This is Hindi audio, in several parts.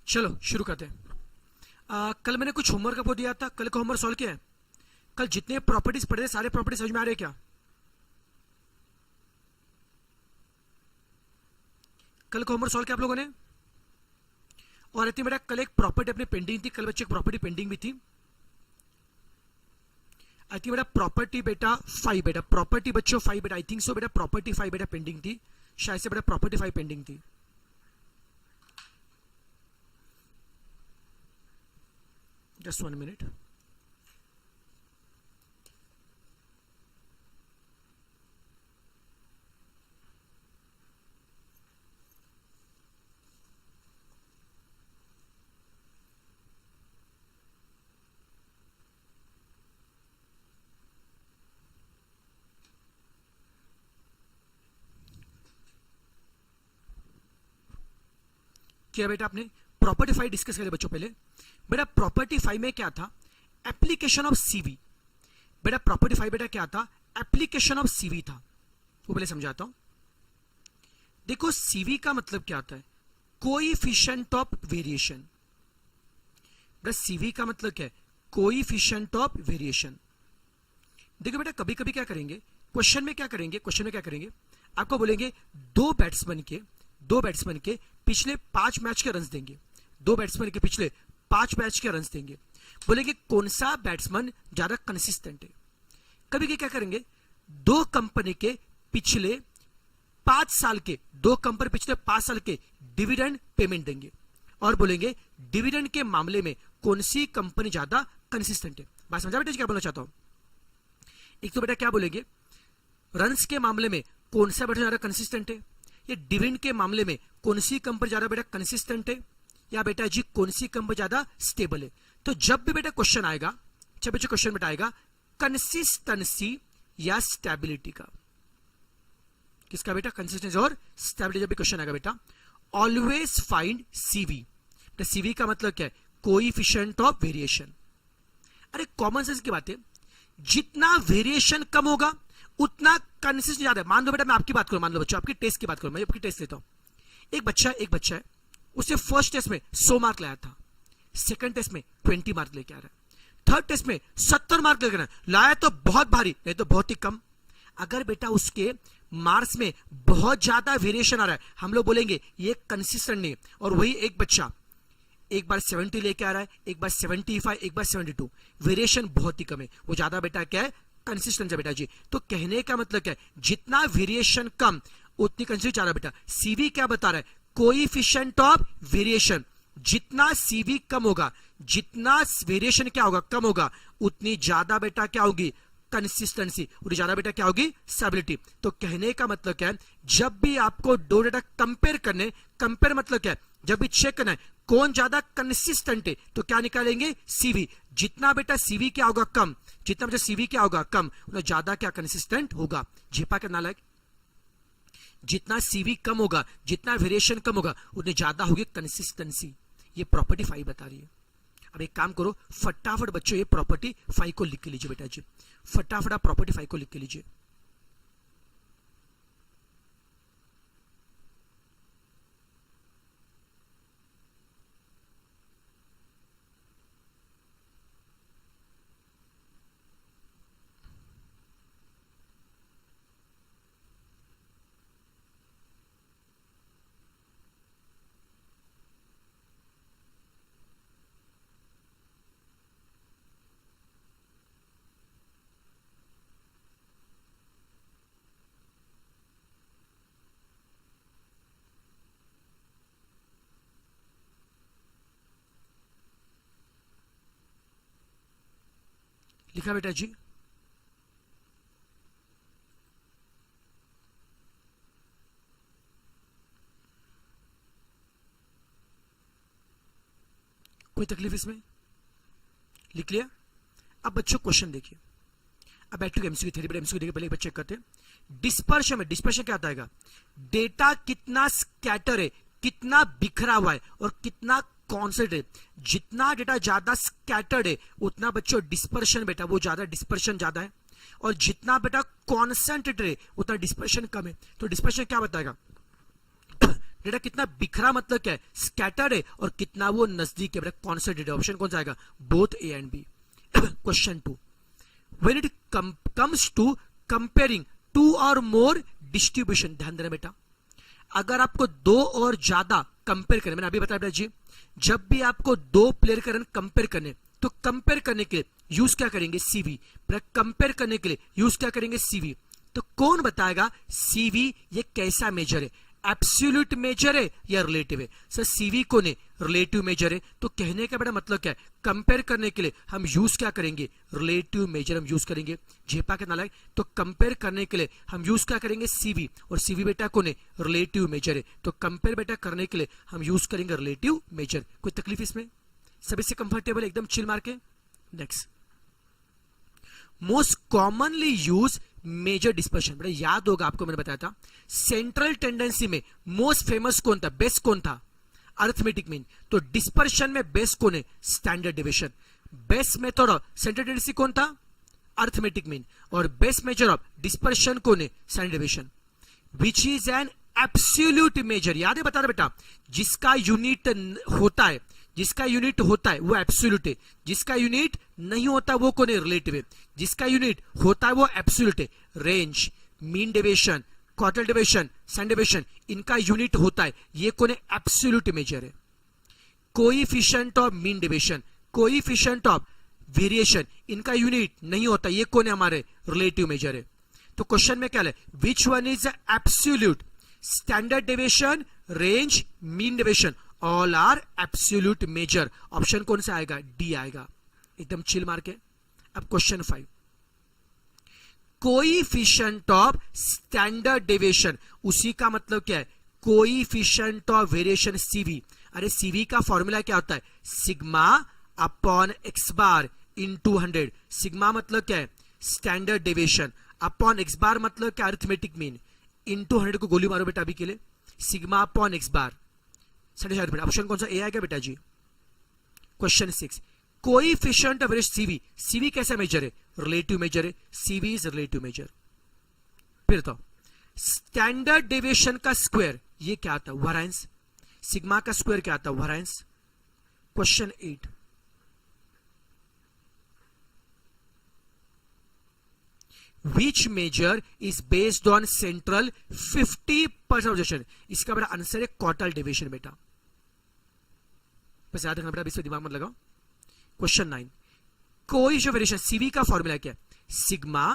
चलो शुरू करते हैं। कल मैंने कुछ होमवर्क आपको दिया था, कल का होमवर्क सॉल्व किया है? कल जितने प्रॉपर्टीज पढ़े थे सारे प्रॉपर्टीज समझ में आ रहे हैं क्या? कल का होमवर्क सॉल्व किया आप लोगों ने? और इतनी बेटा कल एक प्रॉपर्टी अपनी पेंडिंग थी, कल बच्चे एक प्रॉपर्टी पेंडिंग भी थी। आई थिंक बेटा प्रॉपर्टी बेटा 5 बेटा प्रॉपर्टी बच्चों 5 बेटा आई थिंक सो बेटा प्रॉपर्टी 5 बेटा पेंडिंग थी, शायद से बेटा प्रॉपर्टी 5 पेंडिंग थी। Just 1 minute. क्या बेटा आपने प्रॉपर्टी 5 डिस्कस करें बच्चों? पहले बेटा प्रॉपर्टी 5 में क्या था? Application of CV. बेटा प्रॉपर्टी 5 बेटा क्या था? एप्लीकेशन ऑफ सीवी था। वो पहले समझाता हूं। देखो सीवी का मतलब क्या आता है? Coefficient of variation. बेटा सीवी का मतलब क्या है? Coefficient of variation. देखो बेटा कभी कभी क्या करेंगे क्वेश्चन में, आपको बोलेंगे दो बैट्समैन के पिछले 5 मैच के रन्स देंगे, दो बैट्समैन के पिछले 5 मैच के रन्स देंगे, बोलेंगे कौन सा बैट्समैन ज्यादा कंसिस्टेंट है। कभी क्या करेंगे दो कंपनी के पिछले 5 साल के डिविडेंड पेमेंट देंगे और बोलेंगे डिविडेंड के मामले में कौन सी कंपनी ज्यादा कंसिस्टेंट है। बात समझा बेटा क्या बोलना चाहता हूं? एक तो बेटा क्या बोलेंगे रन्स के मामले में कौन सा बैट्समैन ज्यादा कंसिस्टेंट है, या डिविडेंड के मामले में कौन सी कंपनी ज्यादा बेटा कंसिस्टेंट है, या बेटा जी कौन सी कंपनी ज्यादा स्टेबल है। तो जब भी बेटा क्वेश्चन आएगा, जब बच्चों क्वेश्चन बेटा आएगा कंसिस्टेंसी या स्टेबिलिटी का, किसका बेटा? कंसिस्टेंसी और स्टेबिलिटी। जब भी क्वेश्चन आएगा बेटा ऑलवेज फाइंड सीवी। सीवी का मतलब क्या है? Coefficient of variation. अरे कॉमन सेंस की बात है, जितना वेरिएशन कम होगा उतना कंसिस्टेंट ज्यादा है। मान लो बेटा मैं आपकी बात करूं, मान लो बच्चों आपकी टेस्ट की बात करूं, मैं आपकी टेस्ट लेता हूं। एक बच्चा है, उसे फर्स्ट टेस्ट में 100 मार्क लाया था, सेकंड टेस्ट में 20 मार्क लेके आ रहा है, थर्ड टेस्ट में 70 मार्क लेकर लाया तो बहुत भारी, नहीं तो बहुत ही कम। अगर बेटा उसके मार्क्स में बहुत ज्यादा वेरिएशन आ रहा है, हम लोग बोलेंगे ये कंसिस्टेंट नहीं। और वही एक बच्चा एक बार 70 लेके आ रहा है, एक बार 75, एक बार 72, वेरिएशन बहुत ही कम है, वो ज्यादा बेटा क्या है? कंसिस्टेंट है बेटा जी। तो कहने का मतलब क्या है? जितना वेरिएशन कम उतनी कंसिस्टेंट ज्यादा बेटा। सीवी क्या बता रहा है? Coefficient of variation. जितना सीवी कम होगा, जितना वेरिएशन क्या होगा? कम होगा, उतनी ज्यादा बेटा क्या होगी? कंसिस्टेंसी। उतनी ज्यादा बेटा क्या होगी? स्टेबिलिटी। तो कहने का मतलब क्या है? जब भी आपको दो डेटा कंपेयर मतलब क्या है? जब भी चेक करना है कौन ज्यादा कंसिस्टेंट है, तो क्या निकालेंगे? सीवी। जितना बेटा सीवी क्या होगा? कम, जितना बेटा सीवी क्या होगा? कम, उतना ज्यादा क्या कंसिस्टेंट होगा। झेपा के नालायक। जितना सीवी कम होगा, जितना वेरिएशन कम होगा, उतनी ज्यादा होगी कंसिस्टेंसी। ये प्रॉपर्टी 5 बता रही है। अब एक काम करो, फटाफट बच्चों ये प्रॉपर्टी 5 को लिख के लीजिए बेटा जी, फटाफट आप प्रॉपर्टी 5 को लिख के लीजिए। लिखा बेटा जी? कोई तकलीफ इसमें? लिख लिया? अब बच्चों क्वेश्चन देखिए। अब back to MCQ theory, MCQ देखिए, पहले एक बार चेक करते हैं। डिस्पर्शन में, डिस्पर्शन क्या आता है? डेटा कितना स्कैटर है, कितना बिखरा हुआ है और कितना कॉन्सेंट्रेट है। जितना डेटा ज्यादा स्कैटर्ड है उतना बच्चों डिस्पर्शन बेटा वो ज्यादा, डिस्पर्शन ज्यादा है। और जितना बेटा कॉन्सेंट्रेटेड है उतना डिस्पर्शन कम है। तो डिस्पर्शन क्या बताएगा? डेटा कितना बिखरा मतलब क्या है, स्कैटर्ड है, और कितना वो नजदीक है, बेटा कॉन्सेंट्रेटेड। ऑप्शन कौन सा आएगा, both A and B. Question 2, when it comes to comparing two और मोर डिस्ट्रीब्यूशन, ध्यान देना बेटा, अगर आपको दो और ज्यादा कंपेयर करने, मैंने अभी बताया बेटा जी, जब भी आपको दो प्लेयर का रन कंपेयर करने, तो कंपेयर करने के लिए यूज क्या करेंगे, सीवी। कंपेयर करने के लिए यूज क्या करेंगे, सीवी। तो कौन बताएगा सीवी ये कैसा मेजर है, एब्सोल्यूट मेजर है या रिलेटिव है। सर सीवी कौन है, रिलेटिव मेजर है। तो कहने का बड़ा मतलब क्या है, कंपेयर करने के लिए हम यूज क्या करेंगे, रिलेटिव मेजर हम यूज करेंगे। झेपा के नालायक, तो कंपेयर करने के लिए हम यूज क्या करेंगे, सीवी, और सीवी बेटा कौन है, रिलेटिव मेजर है। तो कंपेयर बेटा करने के लिए हम यूज करेंगे रिलेटिव मेजर। कोई तकलीफ इसमें, सभी से कंफर्टेबल, एकदम चिल मार के। Next, most commonly use major dispersion, बेटा याद होगा आपको मैंने बताया था, सेंट्रल टेंडेंसी में मोस्ट फेमस कौन था, बेस्ट कौन था, अरिथमेटिक मीन। तो डिस्पर्शन में बेस्ट कौन है, standard deviation. Best method of central tendency कौन था, अरिथमेटिक मीन, और बेस्ट मेजर ऑफ डिस्पर्शन कौन है, standard deviation. Which is an absolute major, याद है बता रहा बेटा, जिसका यूनिट होता है, जिसका यूनिट होता है वो एब्सोल्यूट है, जिसका यूनिट नहीं होता वो कौन है, रिलेटिव है। जिसका यूनिट होता है वो एब्सोल्यूट है। Range, mean deviation, quarter deviation, standard deviation, इनका यूनिट होता है, ये कौन है, एब्सोल्यूट मेजर है। Coefficient of mean deviation, coefficient of variation, इनका यूनिट नहीं होता, ये कौन है, हमारे रिलेटिव मेजर है। तो क्वेश्चन में क्या है, which one is absolute, standard deviation, range, mean deviation, all are absolute measure. Option कौन सा आएगा, डी आएगा, एकदम चिल मार के। अब question 5, coefficient of standard deviation, उसी का मतलब क्या है, कोएफिशिएंट ऑफ वेरिएशन सीवी। अरे सीवी का फॉर्मूला क्या होता है, sigma upon x bar into 100। Sigma मतलब क्या है, स्टैंडर्ड डेविएशन, अपॉन एक्स बार मतलब क्या, अरिथमेटिक मीन, इनटू 100 को गोली मारो बेटा अभी के लिए, sigma upon x bar. Option कौन सा, ए आएगा बेटा जी। Question 6, coefficient of CV, CV कैसा मेजर है, रिलेटिव मेजर है, सीवी इज रिलेटिव मेजर। फिर तो स्टैंडर्ड डेविएशन का स्क्वायर, ये क्या आता है, वेरिएंस। सिग्मा का स्क्वायर क्या आता है, variance. Question 8, Which measure is based on central 50% observation? इसका बड़ा आंसर है क्वार्टाइल डेविएशन बेटा, बस याद रखना बेटा, इसमें दिमाग मत लगाओ। क्वेश्चन 9, कोएफिशिएंट वेरिएशन सीवी का फॉर्मूला क्या है, sigma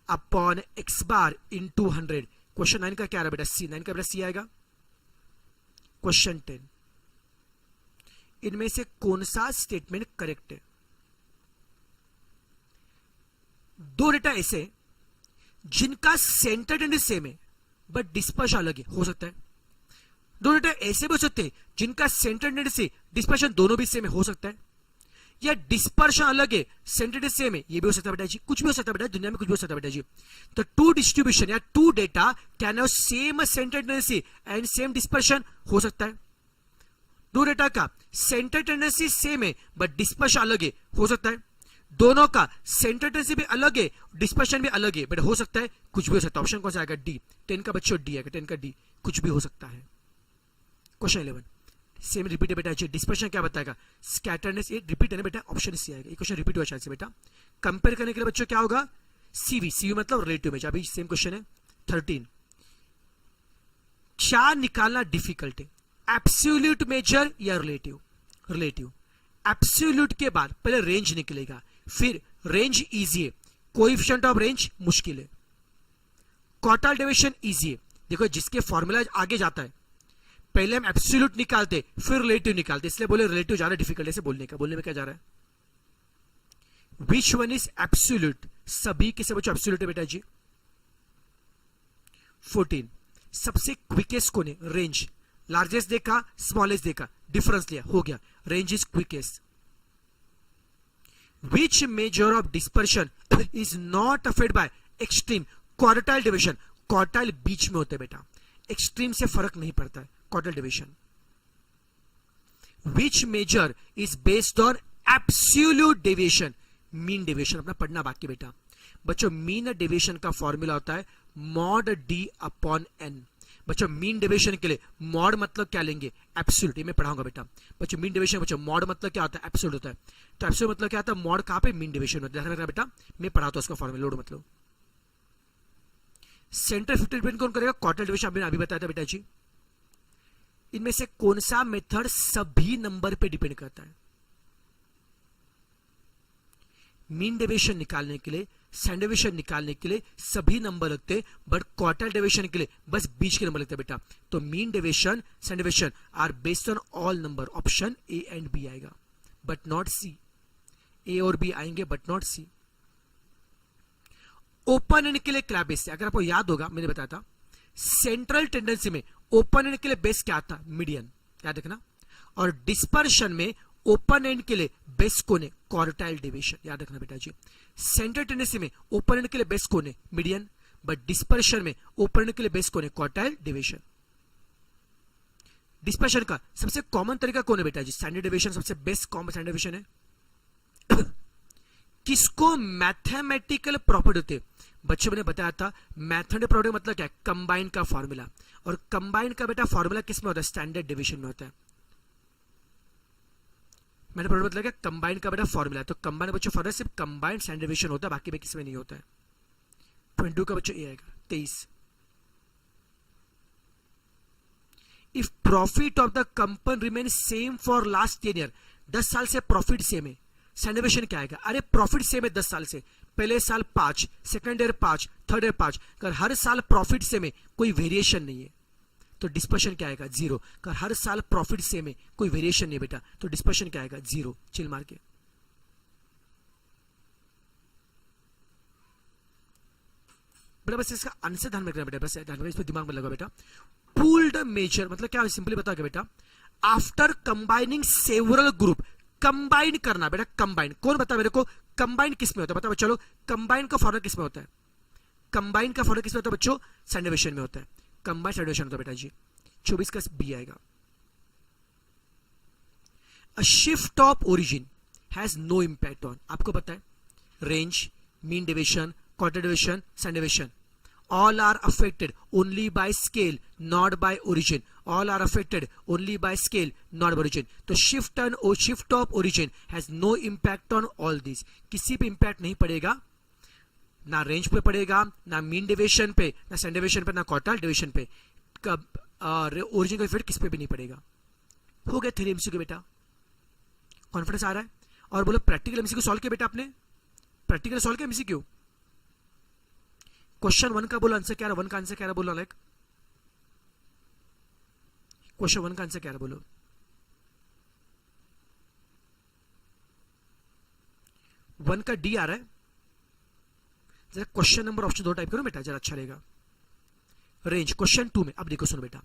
upon x bar into 100। Question 9 का क्या रहा बेटा, सी। 9 का बेटा सी आएगा। क्वेश्चन 10, इनमें से कौन सा स्टेटमेंट करेक्ट है। दो डेटा ऐसे जिनका सेंटर टेंडेंसी सेम है बट डिस्पर्शन अलग है, हो सकता है। दो डेटा ऐसे भी हो सकते हैं जिनका सेंटर टेंडेंसी डिस्पर्शन दोनों भी सेम है, हो सकता है। या डिस्पर्शन अलग है, सेंटर टेंडेंसी सेम है, ये भी हो सकता है बेटा जी, कुछ भी हो सकता है बेटा, दुनिया में कुछ भी हो सकता है बेटा जी। तो टू डिस्ट्रीब्यूशन या two data can have same centre tendency and same dispersion, हो सकता है। दो डेटा का सेंटर टेंडेंसी सेम है बट डिस्पर्शन अलग है, हो सकता है। दोनों का सेंटर टेंडेंसी भी अलग है, डिस्पर्शन भी अलग है, बट हो सकता है, कुछ भी हो सकता है। ऑप्शन कौन सा आएगा, डी। 10 का बच्चों डी आएगा, 10 का डी, कुछ भी हो सकता है। क्वेश्चन 11, सेम रिपीट है बेटा, डिस्पर्शन क्या बताएगा, स्कैटरनेस, ये रिपीट है ना बेटा, ऑप्शन सी आएगा। ये क्वेश्चन रिपीट हुआ शायद से बेटा। कंपेयर करने के लिए बच्चों क्या होगा, सीवी, सीवी मतलब रिलेटिव मेजर। अभी सेम क्वेश्चन है 13, क्या निकालना डिफिकल्ट है, एब्सोल्यूट मेजर या रिलेटिव। रिलेटिव, एब्सोल्यूट के बाद पहले रेंज निकलेगा, फिर रेंज इजी है, कोएफिशिएंट ऑफ रेंज मुश्किल है, क्वार्टाइल डेविएशन इजी है। देखो जिसके फॉर्मूला आगे जाता है, पहले हम एब्सोल्यूट निकालते फिर रिलेटिव निकालते, इसलिए बोले रिलेटिव ज्यादा डिफिकल्ट है बोलने का। बोलने में क्या जा रहा है, विच वन इज एब्सोल्यूट, सभी के सब बच्चों एब्सोल्यूट है बेटा जी। 14, सबसे क्विकेस्ट कौन है, रेंज। लार्जेस्ट देखा, स्मॉलेस्ट देखा, डिफरेंस लिया, हो गया, range is quickest. Which measure of dispersion is not affected by extreme quartile deviation? Quartile बीच में होते हैं बेटा, एक्सट्रीम से फर्क नहीं पड़ता है quartile deviation. Which measure is based on absolute deviation? Mean deviation अपना पढ़ना बाकी बेटा। बच्चों मीन डेविएशन का फॉर्मूला होता है मॉड डी अपॉन एन। बच्चों मीन डेविएशन के लिए मॉड मतलब क्या लेंगे, एब्सोल्यूट, ये मैं पढ़ाऊंगा बेटा। बच्चों मीन डेविएशन, बच्चों मॉड मतलब क्या होता है, एब्सोल्यूट होता है। तो एब्सोल्यूट मतलब क्या होता है, मॉड कहां पे, मीन डेविएशन में, ध्यान रखना बेटा, मैं पढ़ाता हूं उसका फॉर्मूला, लोड मतलब। सेंटर 50 डिपेंड कौन करेगा, क्वार्टर डेविएशन आपने अभी बताया था बेटा जी। इनमें से कौन सा मेथड सभी नंबर पे डिपेंड करता है, मीन डेविएशन निकालने के लिए, स्टैंडर्ड डेविएशन निकालने के लिए सभी नंबर लगते हैं, बट क्वार्टर डेविएशन के लिए बस बीच के नंबर लगते हैं बेटा। तो mean deviation, standard deviation are based on all number, option A and B आएगा, बट नॉट सी। ए और बी आएंगे but not C. Open end के लिए क्या बेस है, अगर आपको याद होगा मैंने बताया था सेंट्रल टेंडेंसी में ओपन एंड के लिए बेस क्या था, मीडियन, याद रखना। और डिस्पर्शन में ओपन एंड के लिए बेस कौन है, क्वार्टाइल डेविएशन, याद रखना बेटा जी। सेंट्रल टेंडेंसी में ओपन एंड के लिए बेस कौन है, मीडियन, बट डिस्पर्शन में ओपन एंड के लिए बेस कौन है, क्वार्टाइल डेविएशन। डिस्पर्शन का सबसे कॉमन तरीका कौन है बेटा जी, स्टैंडर्ड डेविएशन सबसे बेस्ट कॉमन स्टैंडर्ड डेविएशन है। किसको मैथमेटिकल प्रॉपर्टी होते, बच्चों ने बताया था मैथमेटिकल प्रॉपर्टी मतलब क्या है, कंबाइन का फॉर्मूला, और कंबाइन का बेटा फॉर्मूला किस में होता है, स्टैंडर्ड डेविएशन में होता है। मैंने प्रॉपर्टी मतलब क्या, कंबाइन का बेटा फॉर्मूला, तो कंबाइन बच्चों फॉर्मूला सिर्फ कंबाइन स्टैंडर्ड डेविएशन होता है, बाकी में किसमें नहीं होता है। 22 का बच्चों ये आएगा 23। If profit of the company remain same for last 10 year, 10 साल से प्रॉफिट सेम है, स्टैंडर्ड डेविएशन क्या आएगा, अरे प्रॉफिट सेम है 10 साल से, पहले साल 5, सेकंड ईयर 5, थर्ड ईयर 5, अगर हर साल प्रॉफिट सेम है, कोई वेरिएशन नहीं है, तो डिस्पर्शन क्या आएगा, 0। अगर हर साल प्रॉफिट सेम है, कोई वेरिएशन नहीं बेटा, तो डिस्पर्शन क्या आएगा, 0, चिल मार के। बेटा बस इसका आंसर ध्यान में रखना बेटा, बस ध्यान में, इसमें दिमाग में लगा बेटा। पूल्ड मेजर मतलब क्या, सिंपली बता के बेटा, after combining several group, combine करना बेटा, कंबाइन, कौन बता मेरे को, कंबाइन किस में होता है, बताओ चलो, कंबाइन का फॉर्मूला किस में होता है, कंबाइन का फॉर्मूला किस में होता है बच्चों, स्टैंडर्ड डेविएशन में होता है, कंबाइन स्टैंडर्ड डेविएशन होता है बेटा जी। 24 का बी आएगा। A shift of origin has no impact on, आपको पता है range, mean deviation, quarter deviation, standard deviation, all are affected only by scale not by origin, all are affected only by scale not by origin। तो shift of origin has no impact on all these, किसी पे impact नहीं पड़ेगा, ना रेंज पे पड़ेगा, ना मीन डेविएशन पे, ना स्टैंडर्ड डेविएशन पे, ना क्वार्टाइल डेविएशन पे, ओरिजिन का इफेक्ट किस पे भी नहीं पड़ेगा। हो गया थ्योरी एमसीक्यू बेटा, कॉन्फिडेंस आ रहा है। और बोलो प्रैक्टिकल एमसीक्यू सॉल्व किया बेटा आपने, प्रैक्टिकल सॉल्व किया एमसीक्यू, क्वेश्चन 1 का बोलो आंसर क्या रहा, 1 का आंसर क्या रहा बोलो, लाइक क्वेश्चन 1 का आंसर क्या रहा बोलो, 1 का डी आ रहा है, जरा क्वेश्चन नंबर ऑप्शन 2 टाइप करो बेटा, जरा अच्छा रहेगा। रेंज क्वेश्चन 2 में, अब देखो सुनो बेटा,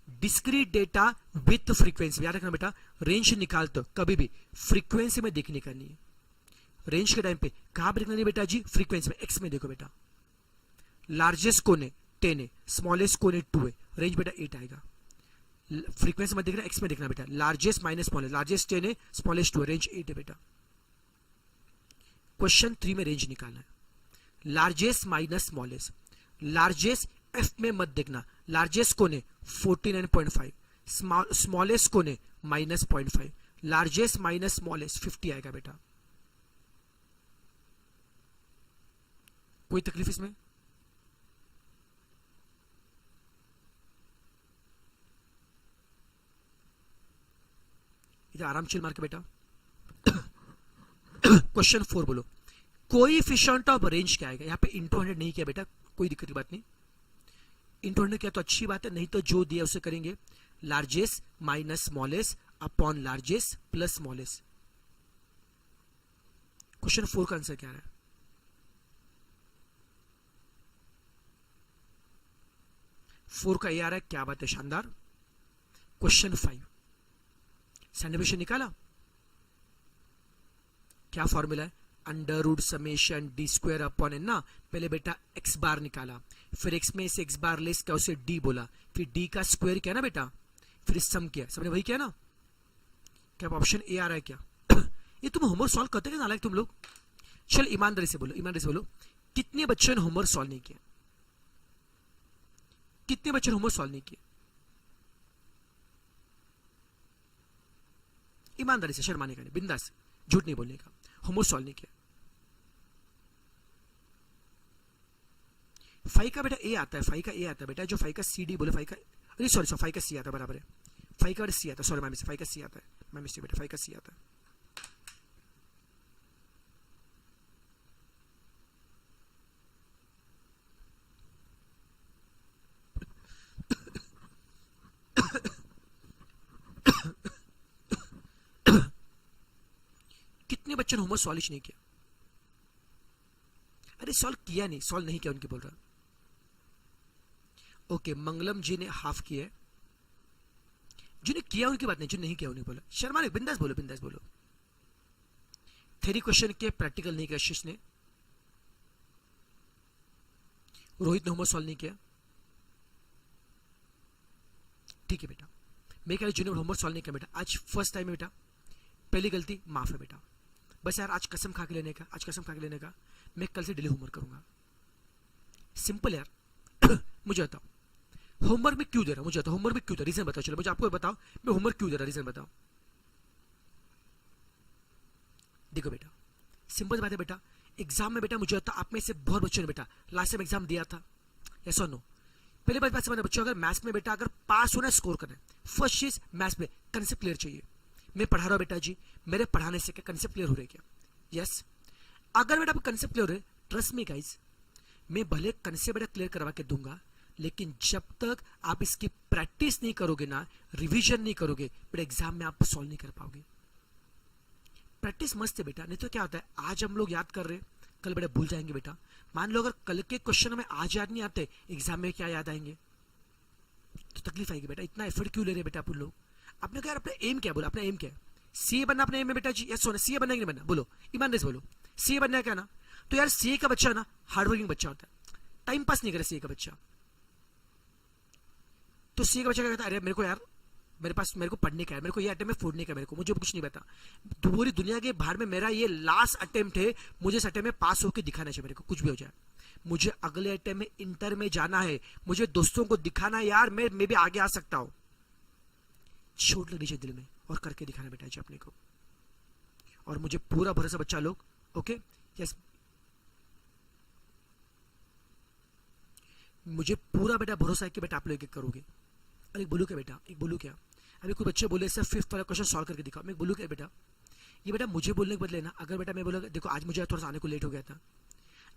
डिस्क्रीट डेटा विथ फ्रीक्वेंसी, याद रखना बेटा, रेंज निकालते कभी भी फ्रीक्वेंसी में देखने करनी है। रेंज के टाइम पे कहां पर देखना है बेटा जी, फ्रीक्वेंसी में, एक्स में देखो बेटा, लार्जेस्ट कौन है 10 है, स्मॉलेस्ट कौन है 2 है, रेंज बेटा 8 आएगा। फ्रीक्वेंसी में देखना, एक्स में देखना बेटा, लार्जेस्ट माइनस स्मॉलेस्ट, लार्जेस्ट 10 है, स्मॉलेस्ट 2 है, रेंज 8 है बेटा। क्वेश्चन 3 में रेंज निकालना है, largest minus smallest, largest F में मत देखना, लार्जेस्ट कौन है 49.5, स्मॉलेस्ट कौन है -0.5, लार्जेस्ट माइनस स्मॉलेस्ट 50 आएगा बेटा। कोई तकलीफ इसमें, इधर आराम चिल मार के बेटा। क्वेश्चन 4 बोलो, कोएफिशिएंट ऑफ रेंज क्या आएगा, यहां पे इंटू 100 नहीं किया बेटा, कोई दिक्कत की बात नहीं, इंटू 100 किया तो अच्छी बात है, नहीं तो जो दिया उसे करेंगे, largest minus smallest upon largest plus smallest. Question 4 का आंसर क्या है, फोर का ये आ रहा है, क्या बात है, शानदार। क्वेश्चन 5 स्टैंडर्ड डेविएशन निकाला, क्या फॉर्मूला है, under root summation d square upon n ना, पहले बेटा एक्स बार निकाला, फिर एक्स में से एक्स बार लेस क्या उसे डी बोला, फिर डी का स्क्वायर किया ना बेटा, फिर सम किया, सबने वही किया ना, क्या ऑप्शन ए आ रहा है क्या? ये तुम होमवर्क सॉल्व करते ना लाइक तुम लोग, चल ईमानदारी से बोलो, ईमानदारी से बोलो, कितने बच्चों ने होमवर्क सॉल्व नहीं किया, कितने बच्चों ने होमवर्क सॉल्व नहीं किया? ईमानदारी से, शर्माने का नहीं, बिंदास, झूठ नहीं बोलने का। होमवर्क सॉल्व नहीं किया। 5 का बेटा ए आता है, 5 का ए आता है बेटा, जो 5 का सी डी बोले, 5 का, अरे सॉरी 5 का सी आता है, बराबर है, 5 का सी आता है, सॉरी माय मिस्टेक, 5 का सी आता है, माय मिस्टेक बेटा, 5 का सी आता है। कितने बच्चों ने होमवर्क सॉल्व नहीं किया? अरे सॉल्व किया नहीं, सॉल्व नहीं किया उनकी बोल रहा। ओके, मंगलम जी ने हाफ किया, जिन्हें किया उनकी बात नहीं, जो नहीं किया उन्हें बोला। शर्मा ने, बिंदास बोलो, बिंदास बोलो। थ्योरी क्वेश्चन के प्रैक्टिकल नहीं किया आशीष ने। रोहित ने होमवर्क सॉल्व नहीं किया। ठीक है बेटा, मैं कह रहा जिन्होंने होमवर्क सॉल्व नहीं किया बेटा, आज फर्स्ट टाइम है बेटा, पहली गलती माफ है बेटा। बस यार आज कसम खा के लेने का, आज कसम खा के लेने का, मैं कल से डेली होमवर्क करूंगा। सिंपल यार। मुझे बताओ होमवर्क में क्यों दे रहा हूं, मुझे बताओ होमवर्क में क्यों दे रहा, रीजन बताओ, चलो मुझे आपको बताओ मैं होमवर्क क्यों दे रहा, रीजन बताओ। देखो बेटा, सिंपल बात है बेटा, एग्जाम में बेटा मुझे होता आप में से बहुत बच्चों ने बेटा लास्ट टाइम एग्जाम दिया था, यस और नो? पहले बात समझना बच्चों, अगर मैथ्स में बेटा अगर पास होना है, स्कोर करना है, फर्स्ट चीज मैथ्स में कंसेप्ट क्लियर चाहिए। मैं पढ़ा रहा हूं बेटा जी, मेरे पढ़ाने से क्या कंसेप्ट क्लियर हो रहे क्या? यस। अगर बेटा कंसेप्ट क्लियर हो रहे, ट्रस्ट मी गाइस, मैं भले कंसेप्ट बेटा क्लियर करवा के दूंगा, लेकिन जब तक आप इसकी प्रैक्टिस नहीं करोगे ना, रिवीजन नहीं करोगे बेटा, एग्जाम में आप सॉल्व नहीं कर पाओगे। प्रैक्टिस मस्त है बेटा, नहीं तो क्या होता है, आज हम लोग याद कर रहे हैं, कल बेटा भूल जाएंगे बेटा। मान लो अगर कल के क्वेश्चन में आज याद नहीं आते, एग्जाम में क्या याद आएंगे? तो तकलीफ आएगी बेटा। इतना एफर्ट क्यों ले रहे बेटा आप लोग? आपने कहा अपना एम क्या, बोला अपना एम क्या है? सीए बनना अपने एम है बेटा जी, यस सोना, सीए बनना कि नहीं बनना, बोलो ईमानदारी से बोलो, सीए बनना है क्या ना? तो यार सीए का बच्चा ना हार्डवर्किंग बच्चा होता है, टाइम पास नहीं करे सीए का बच्चा। तो सीए का बच्चा क्या कहता है, अरे मेरे को यार मेरे को पढ़ने का है, मेरे को ये अटेम्प्ट में फोड़ने का, मेरे को मुझे कुछ नहीं पता, पूरी दुनिया के बाहर में मेरा ये लास्ट अटेम्प्ट है, मुझे इस अटेम्प्ट में पास होकर दिखाना चाहिए, मेरे को कुछ भी हो जाए, मुझे अगले अटेम्प्ट में इंटर में जाना है, मुझे दोस्तों को दिखाना है यार मैं भी आगे आ सकता हूं। चोट लगनी चाहिए दिल में और करके दिखाना बेटा जी अपने को। और मुझे पूरा भरोसा बच्चा लोग, ओके यस, मुझे पूरा बेटा भरोसा है कि बेटा आप लोग करोगे। अरे बोलू क्या बेटा, एक बोलू क्या, अभी कुछ बच्चे बोले सर 5th वाला क्वेश्चन सॉल्व करके दिखाओ, मैं बोलू क्या बेटा, ये बेटा मुझे बोलने के बदले ना, अगर बेटा मैं बोला देखो आज मुझे थोड़ा सा आने को लेट हो गया था,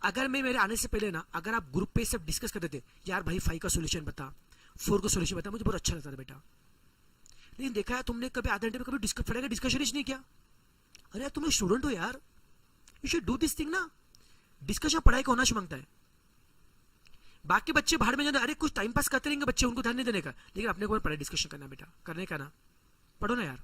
अगर मैं मेरे आने से पहले ना अगर आप ग्रुप पे सब डिस्कस करते थे, यार भाई 5 का सोल्यूशन बता, 4 का सोल्यूशन बता, मुझे बहुत अच्छा लगता था बेटा। लेकिन देखा है तुमने कभी आधे घंटे में कभी डिस्कशन ही नहीं किया। अरे यार तुम स्टूडेंट हो यार, you should do this thing ना। डिस्कशन पढ़ाई का होना मांगता है। बाकी बच्चे बाहर में जाना, अरे कुछ टाइम पास करते रहेंगे बच्चे, उनको ध्यान नहीं देने का, लेकिन अपने को पढ़ाई डिस्कशन करना बेटा, करने का ना, पढ़ो ना यार।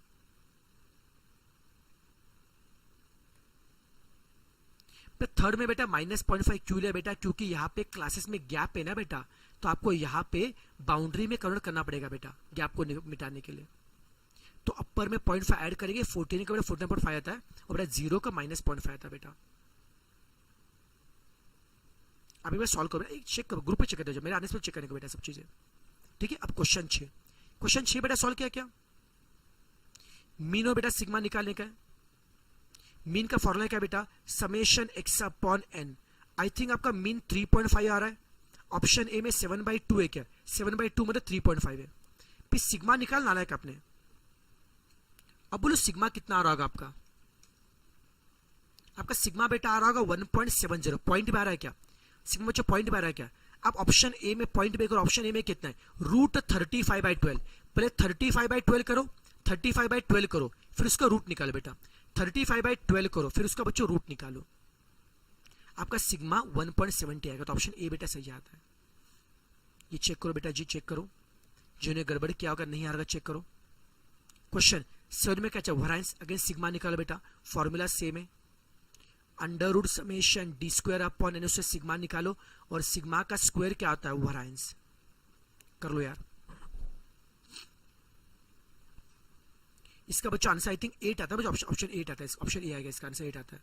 थर्ड में बेटा -0.5 क्यों लिया बेटा, क्योंकि यहाँ पे क्लासेस में गैप है ना बेटा, तो आपको यहाँ पे बाउंड्री में कन्वर्ट करना पड़ेगा बेटा गैप को मिटाने के लिए। तो अपर में 0.5 ऐड करेंगे, 14 का बेटा 14.5 आता है, और बेटा 0 का -0.5 आता है बेटा। अभी मैं सॉल्व करूँ, एक चेक करो, ग्रुप पे चेक करते हो, मेरे आने से चेक करने को बेटा सब चीजें, ठीक है। अब क्वेश्चन 6 बेटा सॉल्व किया क्या? मीन और बेटा सिग्मा निकालने का है। मीन का फॉर्मूला क्या बेटा, summation x upon n। I think आपका मीन 3.5 आ रहा है, ऑप्शन ए में 7/2 है क्या, 7/2 मतलब 3.5 है। फिर सिग्मा निकालना है आपने, अब बोलो सिग्मा कितना आ रहा होगा आपका? आपका सिग्मा बेटा आ रहा होगा 1.70, पॉइंट में आ रहा है क्या सिग्मा बच्चों, पॉइंट में आ रहा है क्या? आप ऑप्शन ए में पॉइंट में करो, ऑप्शन ए में कितना है, √35/12, पहले 35/12 करो, 35/12 करो, फिर उसका रूट निकालो बेटा, 35/12 करो, फिर उसका बच्चों रूट निकालो, आपका सिग्मा 1.70 आएगा। तो ऑप्शन ए बेटा सही आता है। ये चेक करो बेटा जी, चेक करो, जिन्हें गड़बड़ किया होगा नहीं आ रहा चेक करो। क्वेश्चन 7 में क्या चाहिए, वराइंस, अगेन सिग्मा निकालो बेटा, फॉर्मूला सेम है, under root summation d square upon n, उससे सिग्मा निकालो, और सिग्मा का स्क्वायर क्या होता है, वराइंस, कर लो यार। इसका बच्चा आंसर आई थिंक 8 आता है, ऑप्शन 8 आता है, ऑप्शन ए आएगा, इसका आंसर 8 आता है।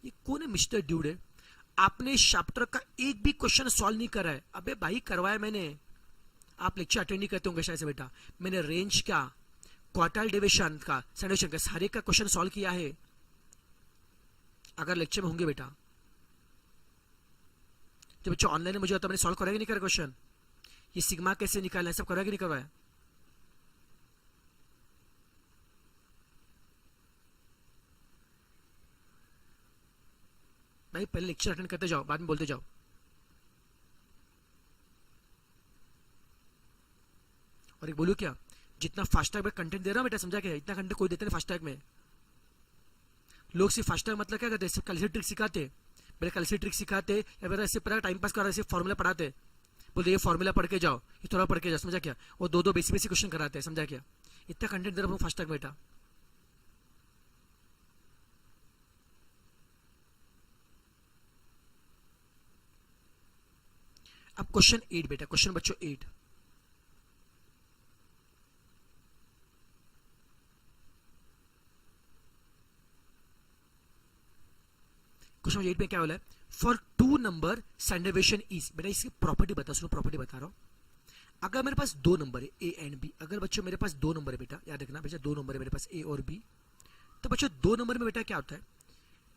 ये कौन है मिस्टर ड्यूड है, आपने इस चैप्टर का एक भी क्वेश्चन सॉल्व नहीं करा है। अबे भाई करवाया मैंने, आप लेक्चर अटेंड नहीं करते होंगे शायद से बेटा। मैंने रेंज का, क्वार्टाइल डेविएशन का, स्टैंडर्ड का सारे का क्वेश्चन सॉल्व किया है, अगर लेक्चर में होंगे बेटा। जो बच्चों ऑनलाइन मुझे होता मैंने सॉल्व कराया कि नहीं करा क्वेश्चन, ये सिग्मा कैसे निकालना है सब कराया कि नहीं करवाया। भाई पहले लेक्चर अटेंड करते जाओ, बाद में बोलते जाओ। और एक बोलूं क्या, जितना फास्टैग में कंटेंट दे रहा हूं बेटा, समझा क्या, इतना कंटेंट कोई देता नहीं फास्टैग में। लोग सिर्फ फास्टैग मतलब क्या करते हैं, सिर्फ कैलसी ट्रिक सिखाते, मेरे कैलसी ट्रिक सिखाते या फिर ऐसे पूरा टाइम पास कर रहे, सिर्फ फॉर्मूला पढ़ाते, बोलते ये फॉर्मूला पढ़ के जाओ, ये थोड़ा पढ़ के जाओ, समझा क्या। और दो दो बेसिक बेसिक क्वेश्चन कराते हैं, समझा क्या। इतना कंटेंट दे रहा हूं फास्टैग में बेटा। अब क्वेश्चन 8 बेटा, क्वेश्चन बच्चों 8। क्वेश्चन 8 में क्या बोला है, for two number standard deviation is, बेटा इसकी प्रॉपर्टी बता, सुनो प्रॉपर्टी बता रहा हूं। अगर मेरे पास दो नंबर है ए एंड बी, अगर बच्चों मेरे पास दो नंबर है बेटा, याद रखना बेटा दो नंबर है मेरे पास ए और बी, तो बच्चों दो नंबर में बेटा क्या होता है,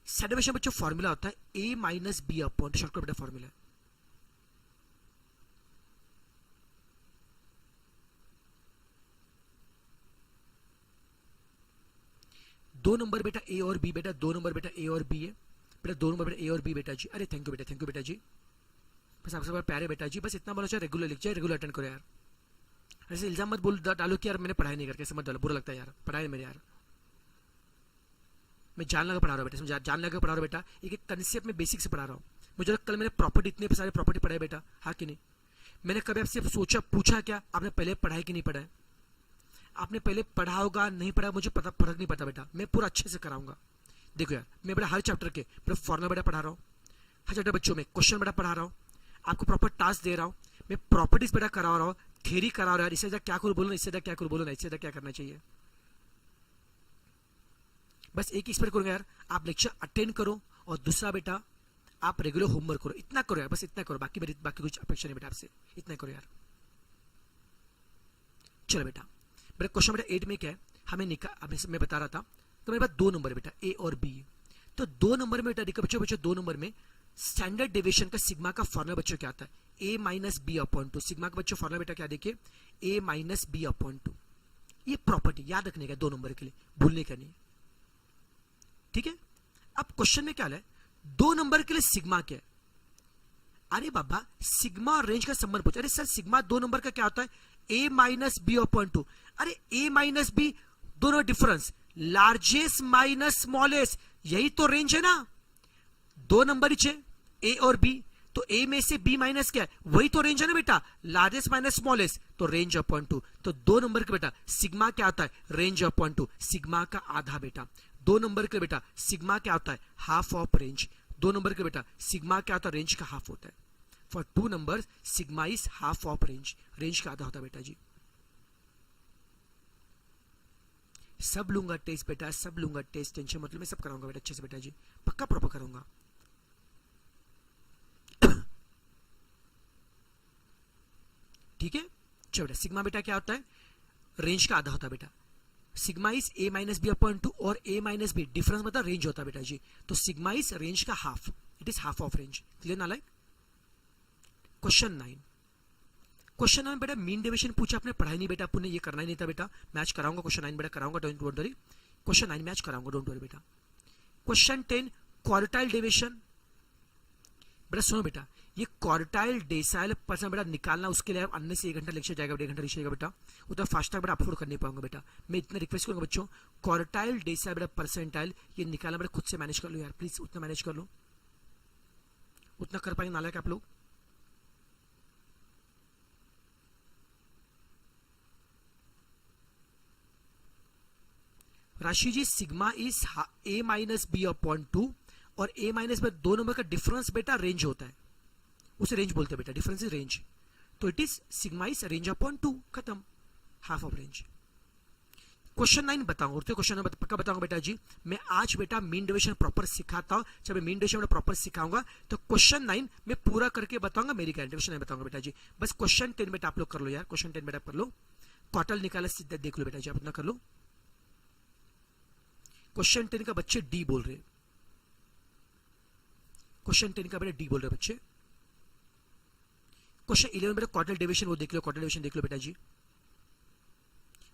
स्टैंडर्ड डेविएशन बच्चों फॉर्मूला होता है A minus B upon, shortcut बेटा फॉर्मूला है दो नंबर बेटा ए और बी, बेटा दो नंबर बेटा ए और बी है बेटा, दो नंबर बेटा ए और बी बेटा जी। अरे थैंक यू बेटा, थैंक यू बेटा जी, बस आपसे बार प्यारे बेटा जी, बस इतना बोलो चाहे रेगुलर लिख जाए, रेगुलर अटेंड करो यार। ऐसे इल्जाम मत बोल डालो कि यार मैंने पढ़ाई नहीं करके, समझ डालो, बुरा लगता है यार, पढ़ाई मेरे यार, मैं जान लगा पढ़ा रहा हूँ बेटा, समझा, जान लगा पढ़ा रहा हूँ बेटा, एक कंसेप्ट में बेसिक से पढ़ा रहा हूँ। मुझे कल मैंने प्रॉपर्टी, इतने सारे प्रॉपर्टी पढ़ाए बेटा, हाँ कि नहीं। मैंने कभी आपसे सोचा पूछा क्या आपने पहले पढ़ाई कि नहीं पढ़ा, आपने पहले पढ़ा होगा नहीं पढ़ा मुझे पता, फर्क नहीं पड़ता बेटा, मैं पूरा अच्छे से कराऊंगा। देखो यार मैं बेटा हर चैप्टर के बेटा फॉर्मूला बेटा पढ़ा रहा हूँ, हर चैप्टर बच्चों में क्वेश्चन बेटा पढ़ा रहा हूँ, आपको प्रॉपर टास्क दे रहा हूँ, मैं प्रॉपर्टीज बेटा करा रहा हूँ, थ्योरी करा रहा हूँ। इससे ज्यादा क्या करूँ बोलो ना, इससे ज्यादा क्या करूँ बोलो ना, इससे ज्यादा क्या करना चाहिए। बस एक एक्सपेक्ट करूंगा यार, आप लेक्चर अटेंड करो, और दूसरा बेटा आप रेगुलर होमवर्क करो, इतना करो यार, बस इतना करो, बाकी मेरी बाकी कुछ अपेक्षा नहीं बेटा आपसे, इतना करो यार। चलो बेटा मेरा क्वेश्चन बेटा 8 में क्या है, हमें मैं बता रहा था, तो मेरे पास दो नंबर है बेटा ए और बी, तो दो नंबर में बेटा देखो बच्चों, बच्चों दो नंबर में स्टैंडर्ड डेविएशन का सिग्मा का फॉर्मूला बच्चों क्या आता है, A minus B upon two. Sigma का बच्चों फॉर्मूला बेटा क्या देखिए, A minus B upon two. ये प्रॉपर्टी याद रखने का दो नंबर के लिए, भूलने का नहीं, ठीक है। अब क्वेश्चन में क्या है, दो नंबर के लिए सिग्मा क्या है, अरे बाबा सिग्मा और रेंज का संबंध पूछा। अरे सर सिग्मा दो नंबर का क्या होता है, A minus B upon to. अरे ए माइनस बी दोनों डिफरेंस, लार्जेस्ट माइनस स्मॉलेस्ट, यही तो रेंज है ना, दो नंबर ही ए और बी, तो ए में से बी माइनस क्या है, वही तो रेंज है ना बेटा, लार्जेस्ट माइनस स्मॉलेस्ट, तो रेंज अपॉन टू। तो दो नंबर के बेटा सिग्मा क्या होता है, रेंज अपॉन टू, सिग्मा का आधा बेटा। दो नंबर के बेटा सिग्मा क्या होता है, हाफ ऑफ रेंज। दो नंबर के बेटा सिग्मा क्या होता है, रेंज का हाफ होता है। For two number sigma is half of range, range का आधा होता है बेटा जी। सब लूंगा टेस्ट बेटा, सब लूंगा टेस्ट, टेंशन मतलब मैं सब कराऊंगा बेटा अच्छे से बेटा जी, पक्का प्रॉपर करूंगा। ठीक है चलो बेटा, सिग्मा बेटा क्या होता है, रेंज का आधा होता है बेटा। Sigma is A minus B upon two, और ए माइनस बी डिफरेंस मतलब रेंज होता है बेटा जी, तो सिग्मा इज रेंज का half, it is half of range. Clear ना लाइक। क्वेश्चन 9, क्वेश्चन 9 बेटा मीन डेविएशन पूछा, आपने पढ़ाई नहीं बेटा, आपने ये करना ही नहीं था बेटा, मैच कराऊंगा क्वेश्चन 9 बेटा, कराऊंगा, डोंट वरी, क्वेश्चन 9 मैच कराऊंगा, डोंट वरी बेटा। क्वेश्चन 10 क्वार्टाइल डेविएशन, बेटा सुनो बेटा, ये क्वार्टाइल डेसाइल परसेंट बेटा निकालना, उसके लिए अन्य से 1 घंटा लेक्चर जाएगा, 1 घंटा लेक्चर जाएगा बेटा, उतना फास्ट तक बेटा अपलोड कर नहीं पाऊंगा बेटा। मैं इतना रिक्वेस्ट करूंगा बच्चों, क्वार्टाइल डेसाइल बेटा परसेंटाइल ये निकालना बेटा खुद से मैनेज कर लो यार प्लीज, उतना मैनेज कर लो, उतना कर पाएंगे नालायक आप लोग। Rashi ji sigma is A minus B upon two, और ए माइनस में दो नंबर का डिफरेंस बेटा रेंज होता है, उसे रेंज बोलते हैं बेटा, डिफरेंस इज रेंज, तो it is sigma is range upon two, खत्म, हाफ ऑफ रेंज। क्वेश्चन 9 बताऊंगा, तो क्वेश्चन 9 पक्का बताऊंगा बेटा जी। मैं आज बेटा मीन डेविएशन प्रॉपर सिखाता हूं, जब मैं मीन डेविएशन प्रॉपर सिखाऊंगा तो क्वेश्चन 9 मैं पूरा करके बताऊंगा, मेरी गारंटी। क्वेश्चन 9 बताऊंगा बेटा जी। बस क्वेश्चन 10 बेटा आप लोग कर लो यार, क्वेश्चन 10 बेटा कर लो, क्वार्टर निकाला सीधा देख लो बेटा जी, आप अपना कर लो। क्वेश्चन 10 का बच्चे डी बोल रहे, क्वेश्चन 10 का बेटा डी बोल रहे बच्चे। क्वेश्चन 11 बेटा क्वार्टर डेविएशन वो देख लो, क्वार्टर डेविएशन देख लो बेटा जी।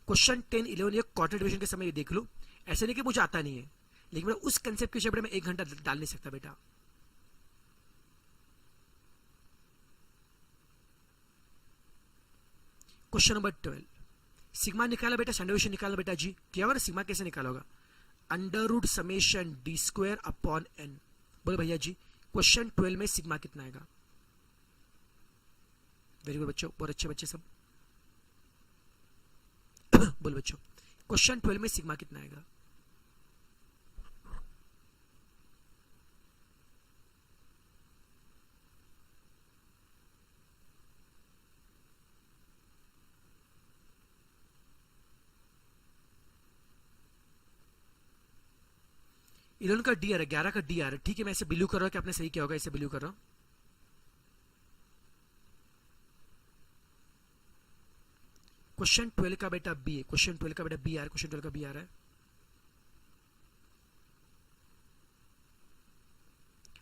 क्वेश्चन 10 11 ये क्वार्टर डिवीजन के समय ये देख लो। ऐसे नहीं कि मुझे आता नहीं है, लेकिन मैं उस कंसेप्ट के विषय में 1 घंटा डाल नहीं सकता बेटा। क्वेश्चन नंबर 12 सिग्मा निकाला बेटा, स्टैंडर्ड डेविएशन निकाला बेटा जी। क्या होगा ना, सिग्मा कैसे निकाला होगा, under root summation d square upon n. बोले भैया जी क्वेश्चन 12 में सिग्मा कितना आएगा? वेरी गुड बच्चों, बहुत अच्छे बच्चे सब। बोल बच्चों क्वेश्चन 12 में सिग्मा कितना आएगा? इलेवन का डी आ रहा है, 11 का डी आ रहा है। ठीक है, मैं ऐसे बिलीव कर रहा हूं कि आपने सही किया होगा, ऐसे बिलीव कर रहा हूं। क्वेश्चन 12 का बेटा बी है, क्वेश्चन 12 का बेटा बी आ रहा है, क्वेश्चन 12 का बी आ रहा है।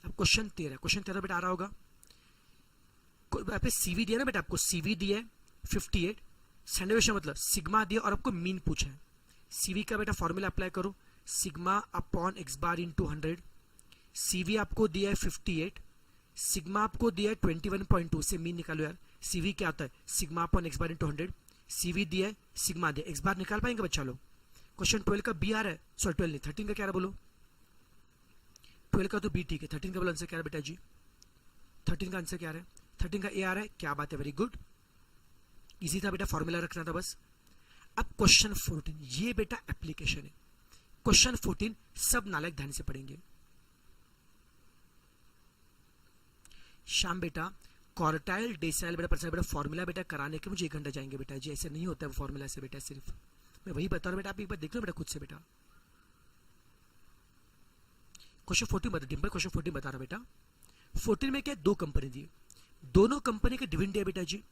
अब क्वेश्चन 13, क्वेश्चन 13 बेटा आ रहा होगा। यहाँ पे सीवी दिया ना बेटा, आपको सीवी दिया है 58, स्टैंडर्ड डेविएशन मतलब सिग्मा दिया और आपको मीन पूछा है। सीवी का बेटा फॉर्मूला अप्लाई करो, sigma upon x bar into 100। CV आपको दिया है 58, सिग्मा आपको दिया है 21.2 से मीन निकालो यार। सीवी क्या आता है, sigma upon x bar into 100। CV दिया है, सिग्मा दिया, एक्स बार निकाल पाएंगे बच्चा लोग? क्वेश्चन 12 का बी आ रहा है, सॉरी 12 नहीं 13 का क्या रहा बोलो? 12 का तो बी ठीक है, 13 का बोलो आंसर क्या है बेटा जी? 13 का आंसर क्या है? 13 का ए आ रहा है, क्या बात है, वेरी गुड। इजी था बेटा, फॉर्मूला रखना था बस। अब क्वेश्चन 14 ये बेटा एप्लीकेशन है। क्वेश्चन 14 सब नालायक ध्यान से पढ़ेंगे। शाम बेटा क्वार्टाइल डेसाइल बेटा परसेंट बेटा फॉर्मूला बेटा कराने के मुझे 1 घंटा जाएंगे बेटा जी, ऐसे नहीं होता है फॉर्मूला से बेटा, सिर्फ मैं वही बता रहा हूं बेटा, आप एक बार देख लो बेटा खुद से बेटा। क्वेश्चन 14 बता, डिम्पल क्वेश्चन 14 बता रहा बेटा। 14 में क्या, 2 कंपनी दी, दोनों कंपनी के डिविडेंड दिया बेटा जी,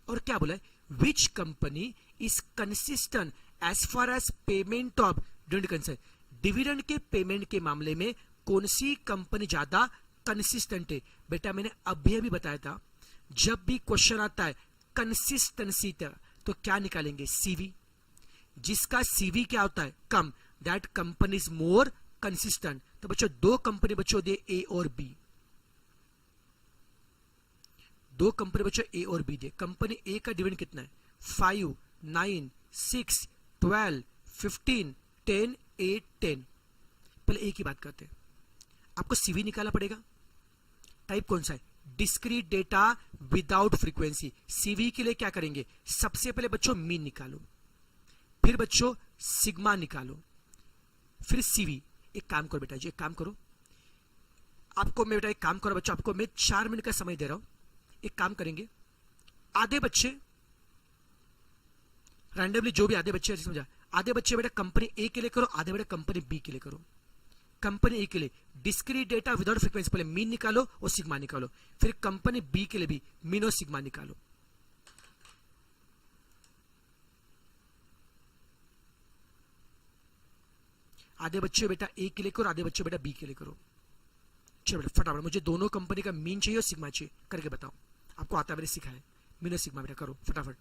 और क्या बोला है, which company is consistent as far as payment of dividend concern. Dividend के पेमेंट के मामले में कौन सी कंपनी ज्यादा कंसिस्टेंट है? बेटा मैंने अभी बताया था, जब भी क्वेश्चन आता है कंसिस्टेंसी तो क्या निकालेंगे, सीवी। जिसका सीवी क्या होता है, कम, that company is more consistent. तो बच्चों 2 कंपनी बच्चों दिए ए और बी, 2 कंपनी बच्चों ए और बी दिए। कंपनी ए का डिविडेंड कितना है, 5, 9, 6, 12, 15, 10, 8, 10। पहले ए की बात करते हैं, आपको सीवी निकालना पड़ेगा। टाइप कौन सा है, discrete data without frequency. CV के लिए क्या करेंगे, सबसे पहले बच्चों मीन निकालो, फिर बच्चों सिग्मा निकालो, फिर सीवी। एक काम करो बेटा जी, एक काम करो, आपको मैं बेटा एक काम करो बच्चों, आपको मैं 4 मिनट का समय दे रहा हूं। एक काम करेंगे, आधे बच्चे रैंडमली, जो भी आधे बच्चे समझा, आधे बच्चे बेटा कंपनी ए के लिए करो, आधे बेटा कंपनी बी के लिए करो। कंपनी ए के लिए डिस्क्रीट डेटा विदाउट फ्रीक्वेंसी, पहले मीन निकालो और सिग्मा निकालो, फिर कंपनी बी के लिए भी मीन और सिग्मा निकालो। आधे बच्चे बेटा ए के लिए करो, आधे बच्चे बेटा बी के लिए करो। चलो बेटा फटाफट, मुझे दोनों कंपनी का मीन चाहिए और सिग्मा चाहिए, करके बताओ। आपको आता है, मैंने सिखाया, मीन और सिग्मा बेटा करो फटाफट।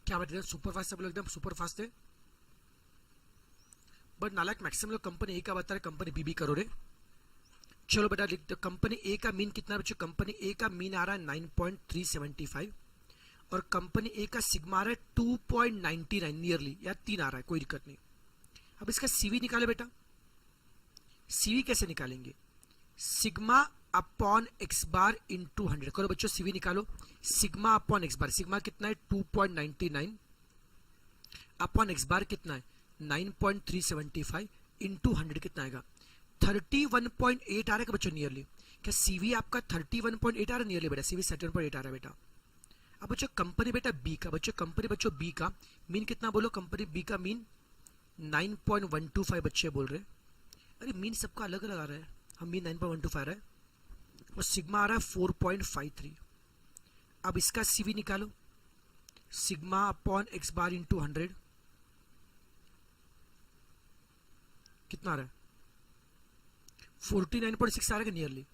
क्या बताते हैं, सुपर फास्ट, सब लोग एकदम सुपर फास्ट है, बट नालायक मैक्सिमम लोग कंपनी ए का बता रहे, कंपनी बी करो रे। चलो बेटा लिखते, कंपनी ए का मीन कितना बच्चों, कंपनी ए का मीन आ रहा है 9.375 और कंपनी ए का सिग्मा आ रहा है 2.99 नियरली, या 3 आ रहा है, कोई दिक्कत नहीं। अब इसका सीवी निकाले बेटा, सीवी कैसे निकालेंगे, sigma upon x bar into 100 करो बच्चों, सीवी निकालो, सिग्मा अपॉन एक्स बार, सिग्मा कितना है 2.99 अपॉन एक्स बार कितना है 9.375 इंटू 100 कितना आएगा 31.8 आ रहा है बच्चों नियरली। क्या सीवी आपका 31.8 आ रहा है नियरली बेटा, सीवी 7.8 आ रहा है बेटा। अब बच्चों कंपनी बेटा बी का, बच्चों कंपनी बच्चों बी का मीन कितना बोलो, कंपनी बी का मीन 9.125 बच्चे बोल रहे, अरे मीन सबका अलग अलग आ रहा है, हम मीन 9.125 आ रहा है और सिग्मा आ रहा है 4.53। अब इसका सीवी निकालो, sigma upon x bar into 100 कितना आ रहा है 49.6 आ रहा है नियरली।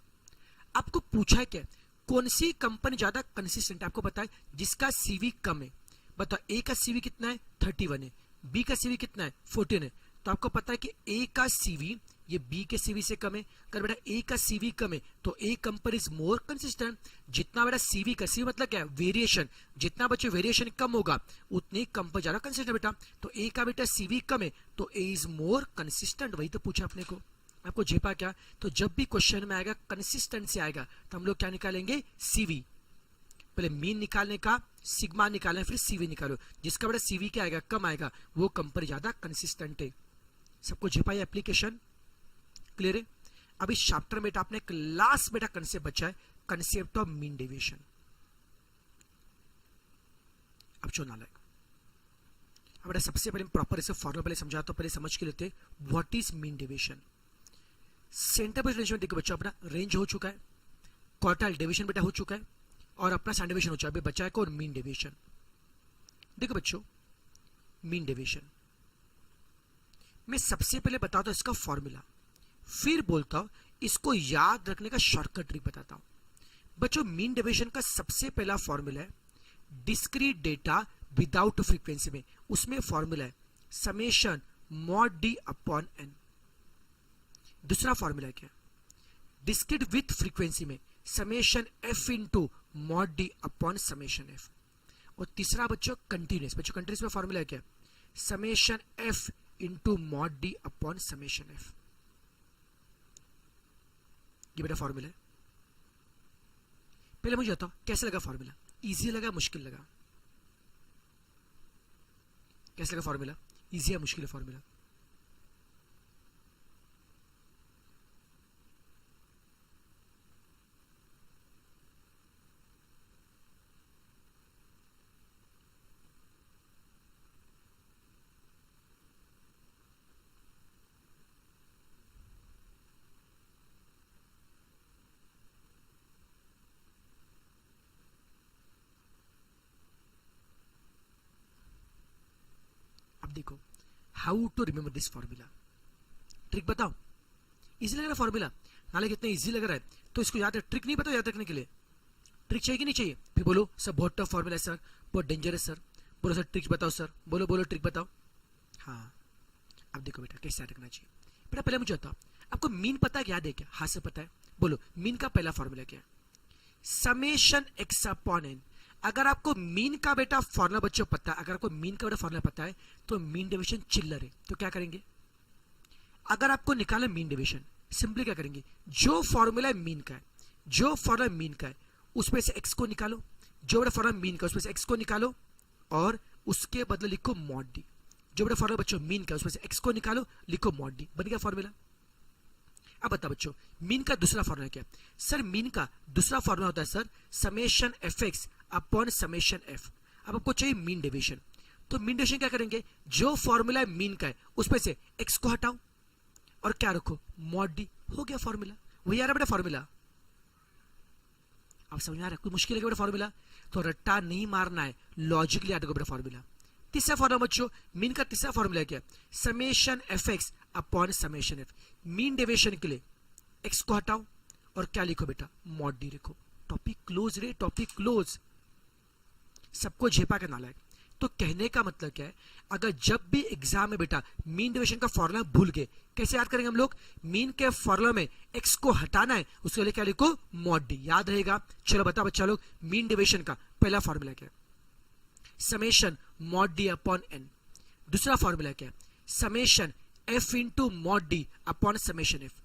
आपको पूछा है क्या, कौन सी कंपनी ज्यादा कंसिस्टेंट है, आपको पता है जिसका सीवी कम है, बताओ ए का सीवी कितना है 31 है, बी का सीवी कितना है 14 है, तो आपको पता है कि ए का सीवी ये बी के सीवी से कम है। अगर बेटा ए का सीवी कम है तो ए कंपनी इज मोर कंसिस्टेंट, जितना बेटा सीवी का, सीवी मतलब क्या है वेरिएशन, जितना बच्चे वेरिएशन कम होगा उतनी कंपनी ज्यादा कंसिस्टेंट बेटा, तो ए का बेटा सीवी कम है तो ए इज मोर कंसिस्टेंट, वही तो पूछा अपने को। आपको जेपा क्या, तो जब भी क्वेश्चन में आएगा कंसिस्टेंट से आएगा तो हम लोग क्या निकालेंगे सीवी, पहले मीन निकालने का सिग्मा निकालना फिर सीवी निकालो, जिसका बेटा सीवी क्या आएगा कम आएगा वो कंपनी ज्यादा कंसिस्टेंट है। सबको जेपा एप्लीकेशन क्लियर है। अब इस चैप्टर में बेटा आपने एक लास्ट बेटा कंसेप्ट बचा है, कंसेप्ट ऑफ मीन डेविएशन। अब जो नालायक, अब बेटा सबसे पहले प्रॉपर इसे फॉर्मूला पहले समझा, तो पहले समझ के लेते what is mean deviation. Centre base range में देखो बच्चों अपना रेंज हो चुका है, क्वार्टाइल डेविएशन बेटा हो चुका है और अपना स्टैंडर्ड डेविएशन हो चुका है, अभी बचा है कौन मीन डेविएशन। देखो बच्चों मीन डेविएशन मैं सबसे पहले बताता हूं इसका फॉर्मूला, फिर बोलता हूं इसको याद रखने का शॉर्टकट ट्रिक बताता हूं। बच्चों मीन डेविएशन का सबसे पहला फॉर्मूला है डिस्क्रीट डेटा विदाउट फ्रीक्वेंसी में, उसमें फॉर्मूला है summation mod d upon n. दूसरा फॉर्मूला है क्या, डिस्क्रीट विथ फ्रीक्वेंसी में summation f into mod d upon summation f. और तीसरा बच्चों कंटिन्यूस, बच्चों कंटिन्यूस में फॉर्मूला है क्या summation f into mod d upon summation F, ये बेटा फॉर्मूला है। पहले मुझे बताओ कैसे लगा फॉर्मूला, इजी लगा मुश्किल लगा, कैसे लगा फॉर्मूला, इजी या मुश्किल है फॉर्मूला। देखो how to remember this formula, trick बताओ, इजी लग रहा है फॉर्मूला, नाले कितना इजी लग रहा है तो इसको याद है, ट्रिक नहीं बताओ याद रखने के लिए, ट्रिक चाहिए कि नहीं चाहिए, फिर बोलो सर बहुत टफ फॉर्मूला है सर, बहुत डेंजरस सर, बोलो सर ट्रिक बताओ सर, बोलो बोलो ट्रिक बताओ। हाँ अब देखो बेटा कैसे याद रखना चाहिए, बेटा पहले मुझे बताओ आपको मीन पता है, याद है क्या, हाँ से पता है, बोलो मीन का पहला फॉर्मूला क्या है समेशन एक्स अपॉन एन। अगर आपको मीन का बेटा फॉर्मूला बच्चों पता है, अगर आपको मीन का बेटा फॉर्मूला पता है तो मीन डेविएशन चिल्लर है, तो क्या करेंगे, अगर आपको निकाला मीन डेविएशन सिंपली क्या करेंगे, जो फॉर्मूला मीन का है, जो फॉर्मूला मीन का है उसमें से एक्स को निकालो, जो बेटा फॉर्मूला मीन का उसमें से एक्स को निकालो और उसके बदले लिखो मॉड डी, जो बेटा फॉर्मूला बच्चों मीन का उसमें से एक्स को निकालो लिखो मॉड डी, बन गया फॉर्मूला। अब बताओ बच्चों मीन का दूसरा फॉर्मूला क्या, सर मीन का दूसरा फॉर्मूला होता है sir summation F x upon summation F. अब आपको चाहिए मीन डेविएशन, तो मीन डेविएशन क्या करेंगे, जो फॉर्मूला मीन का है उसमें से एक्स को हटाओ और क्या रखो मॉड डी, हो गया फॉर्मूला, वही आ रहा बेटा फॉर्मूला। आप समझ में आ रहा है, कोई मुश्किल है बेटा फॉर्मूला, तो रट्टा नहीं मारना है, लॉजिकली याद रखो बेटा फॉर्मूला। तीसरा फॉर्मूला बच्चों मीन का तीसरा फॉर्मूला क्या, summation F x upon summation F. Mean deviation के लिए एक्स को हटाओ और क्या लिखो बेटा मॉड डी लिखो, टॉपिक क्लोज रे, टॉपिक क्लोज। सबको झेपा के नाला है, तो कहने का मतलब क्या है, अगर जब भी एग्जाम में बेटा मीन डेविएशन का फॉर्मूला भूल गए, कैसे याद करेंगे हम लोग? मीन के फॉर्मूला में एक्स को हटाना है, उसके लिए क्या लिखो? Mod D. याद रहेगा? चलो बता बच्चा लोग, मीन डेविएशन का पहला फॉर्मूला क्या है? Summation mod d upon n. दूसरा फॉर्मूला क्या है? Summation f into mod d upon summation f.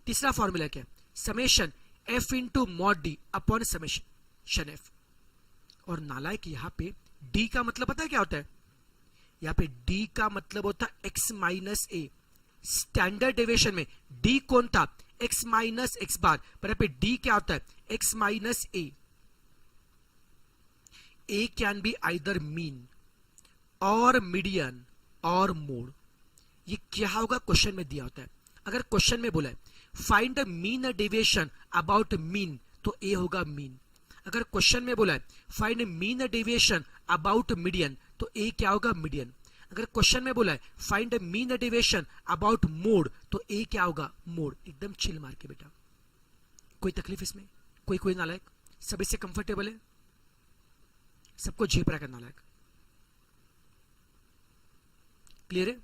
तीसरा फॉर्मूला क्या है? Summation f into mod d upon summation f. और नालायक यहां पे डी का मतलब पता है क्या होता है? यहां पे डी का मतलब होता है एक्स माइनस ए। स्टैंडर्ड डेविएशन में डी कौन था? एक्स माइनस एक्स बार। पर यहां पे डी क्या होता है? X minus A. A can be either mean और मीडियन और मोड। ये क्या होगा? क्वेश्चन में दिया होता है। अगर क्वेश्चन में बोला है find the mean deviation about mean, तो ए होगा मीन। अगर क्वेश्चन में बोला है find mean deviation about median, तो ए क्या होगा? मीडियन। अगर क्वेश्चन में बोला है find mean deviation about mode, तो ए क्या होगा? मोड। एकदम चिल मार के बेटा, कोई तकलीफ इसमें? कोई नालायक? सब इससे कंफर्टेबल है? सबको झेप रहा है नालायक? क्लियर है?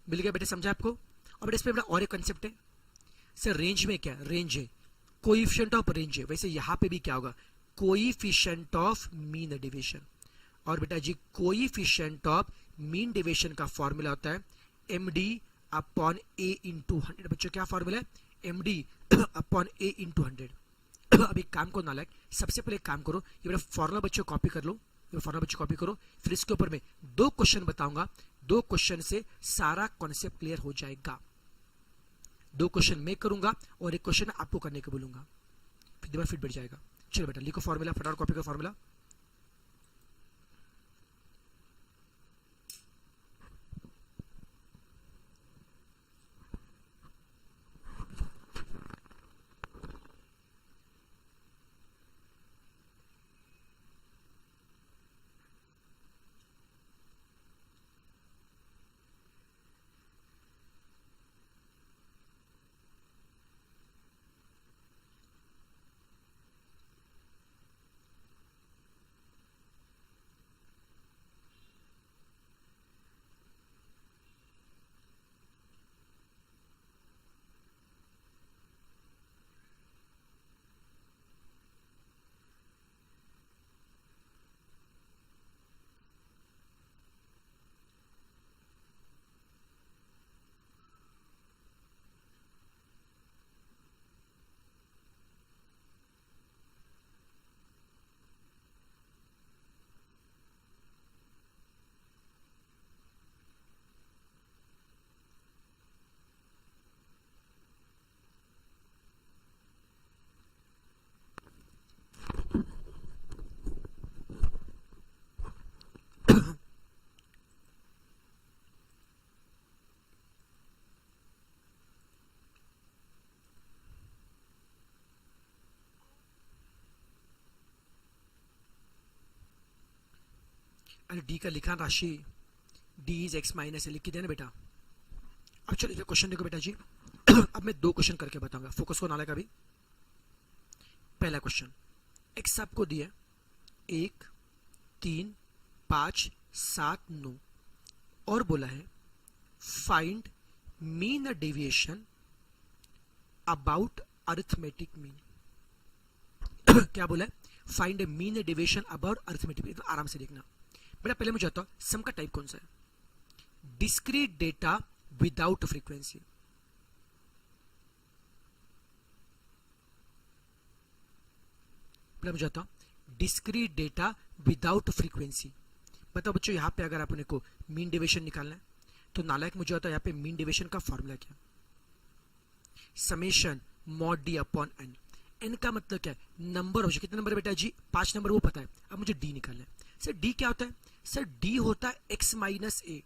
मिल गया बेटे? समझा आपको? और बेटे इसमें और एक कंसेप्ट है सर, रेंज में क्या? रेंज है, कोएफिशिएंट ऑफ रेंज है। वैसे यहां पे भी क्या होगा? Coefficient of mean deviation. और बेटा जी कोएफिशिएंट ऑफ मीन डेविएशन का फॉर्मूला होता है md अपॉन a इंटू 100। बच्चों क्या फॉर्मूला है? md upon a into 100। अब एक काम करो नालायक, सबसे पहले एक काम करो, ये बेटा फॉर्मूला बच्चों कॉपी कर लो, ये फॉर्मूला बच्चों कॉपी करो। फिर इसके ऊपर मैं 2 क्वेश्चन बताऊंगा, 2 क्वेश्चन से सारा कॉन्सेप्ट क्लियर हो जाएगा। 2 क्वेश्चन मैं करूंगा और एक क्वेश्चन आपको करने को बोलूंगा, फिर दिमाग फिट बैठ जाएगा। चलो बेटा लिखो फॉर्मूला, फटाफट कॉपी का फॉर्मूला। अरे डी का लिखा राशि डी इज एक्स माइनस ए, लिख के देना बेटा। अब चलो क्वेश्चन देखो बेटा जी। अब मैं 2 क्वेश्चन करके बताऊंगा, फोकस को नाला का भी। पहला क्वेश्चन, एक्स आपको दिया 1 3 5 7 9 और बोला है find mean deviation about arithmetic mean. क्या बोला है? Find mean deviation about arithmetic mean. आराम से देखना बेटा। पहले मुझे बताओ सम का टाइप कौन सा है? Discrete data without frequency. पहले मुझे बताओ डिस्क्रीट डेटा विदाउट फ्रीक्वेंसी। बताओ बच्चों यहां पे अगर आपने को मीन डेविएशन निकालना है तो नालायक मुझे बताओ यहाँ पे मीन डेविएशन का फॉर्मूला क्या? Summation mod d upon n. N का मतलब क्या है? नंबर हो जाए। कितने नंबर है बेटा जी? 5 नंबर, वो पता है। अब मुझे डी निकालना है। सर डी क्या होता है? सर डी होता है एक्स माइनस ए।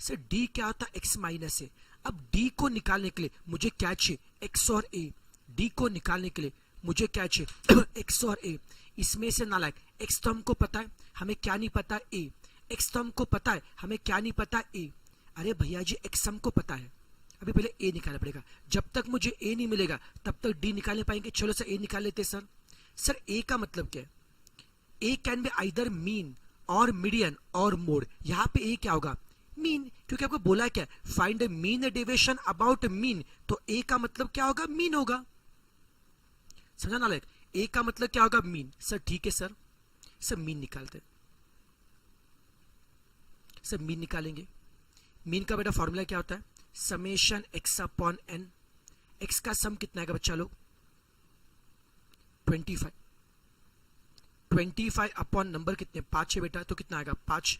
सर डी क्या होता है? एक्स माइनस ए। अब डी को निकालने के लिए मुझे क्या चाहिए? एक्स और ए। डी को निकालने के लिए मुझे क्या चाहिए? एक्स और ए। इसमें से नालायक एक्स तो हमको पता है, हमें क्या नहीं पता? ए। एक्स तो हमको पता है, हमें क्या नहीं पता? ए। अरे भैया जी एक्स हमको पता है, अभी पहले ए निकालना पड़ेगा। जब तक मुझे ए नहीं मिलेगा तब तक डी निकालने पाएंगे। चलो सर ए निकाल लेते सर। सर ए का मतलब क्या है? ए कैन बी आइदर मीन और मीडियन और मोड। यहां पे ए क्या होगा? मीन, क्योंकि आपको बोला क्या, find mean deviation about mean, तो ए का मतलब क्या होगा? मीन होगा। समझा ना? लाइक ए का मतलब क्या होगा? मीन। सर ठीक है सर, सर मीन निकालते हैं। सर मीन निकालेंगे। मीन का बेटा फॉर्मूला क्या होता है? Summation x upon n. X का सम कितना आएगा बच्चा लोग? 25। 25 अपॉन नंबर कितने? 5 है बेटा, तो कितना आएगा? 5।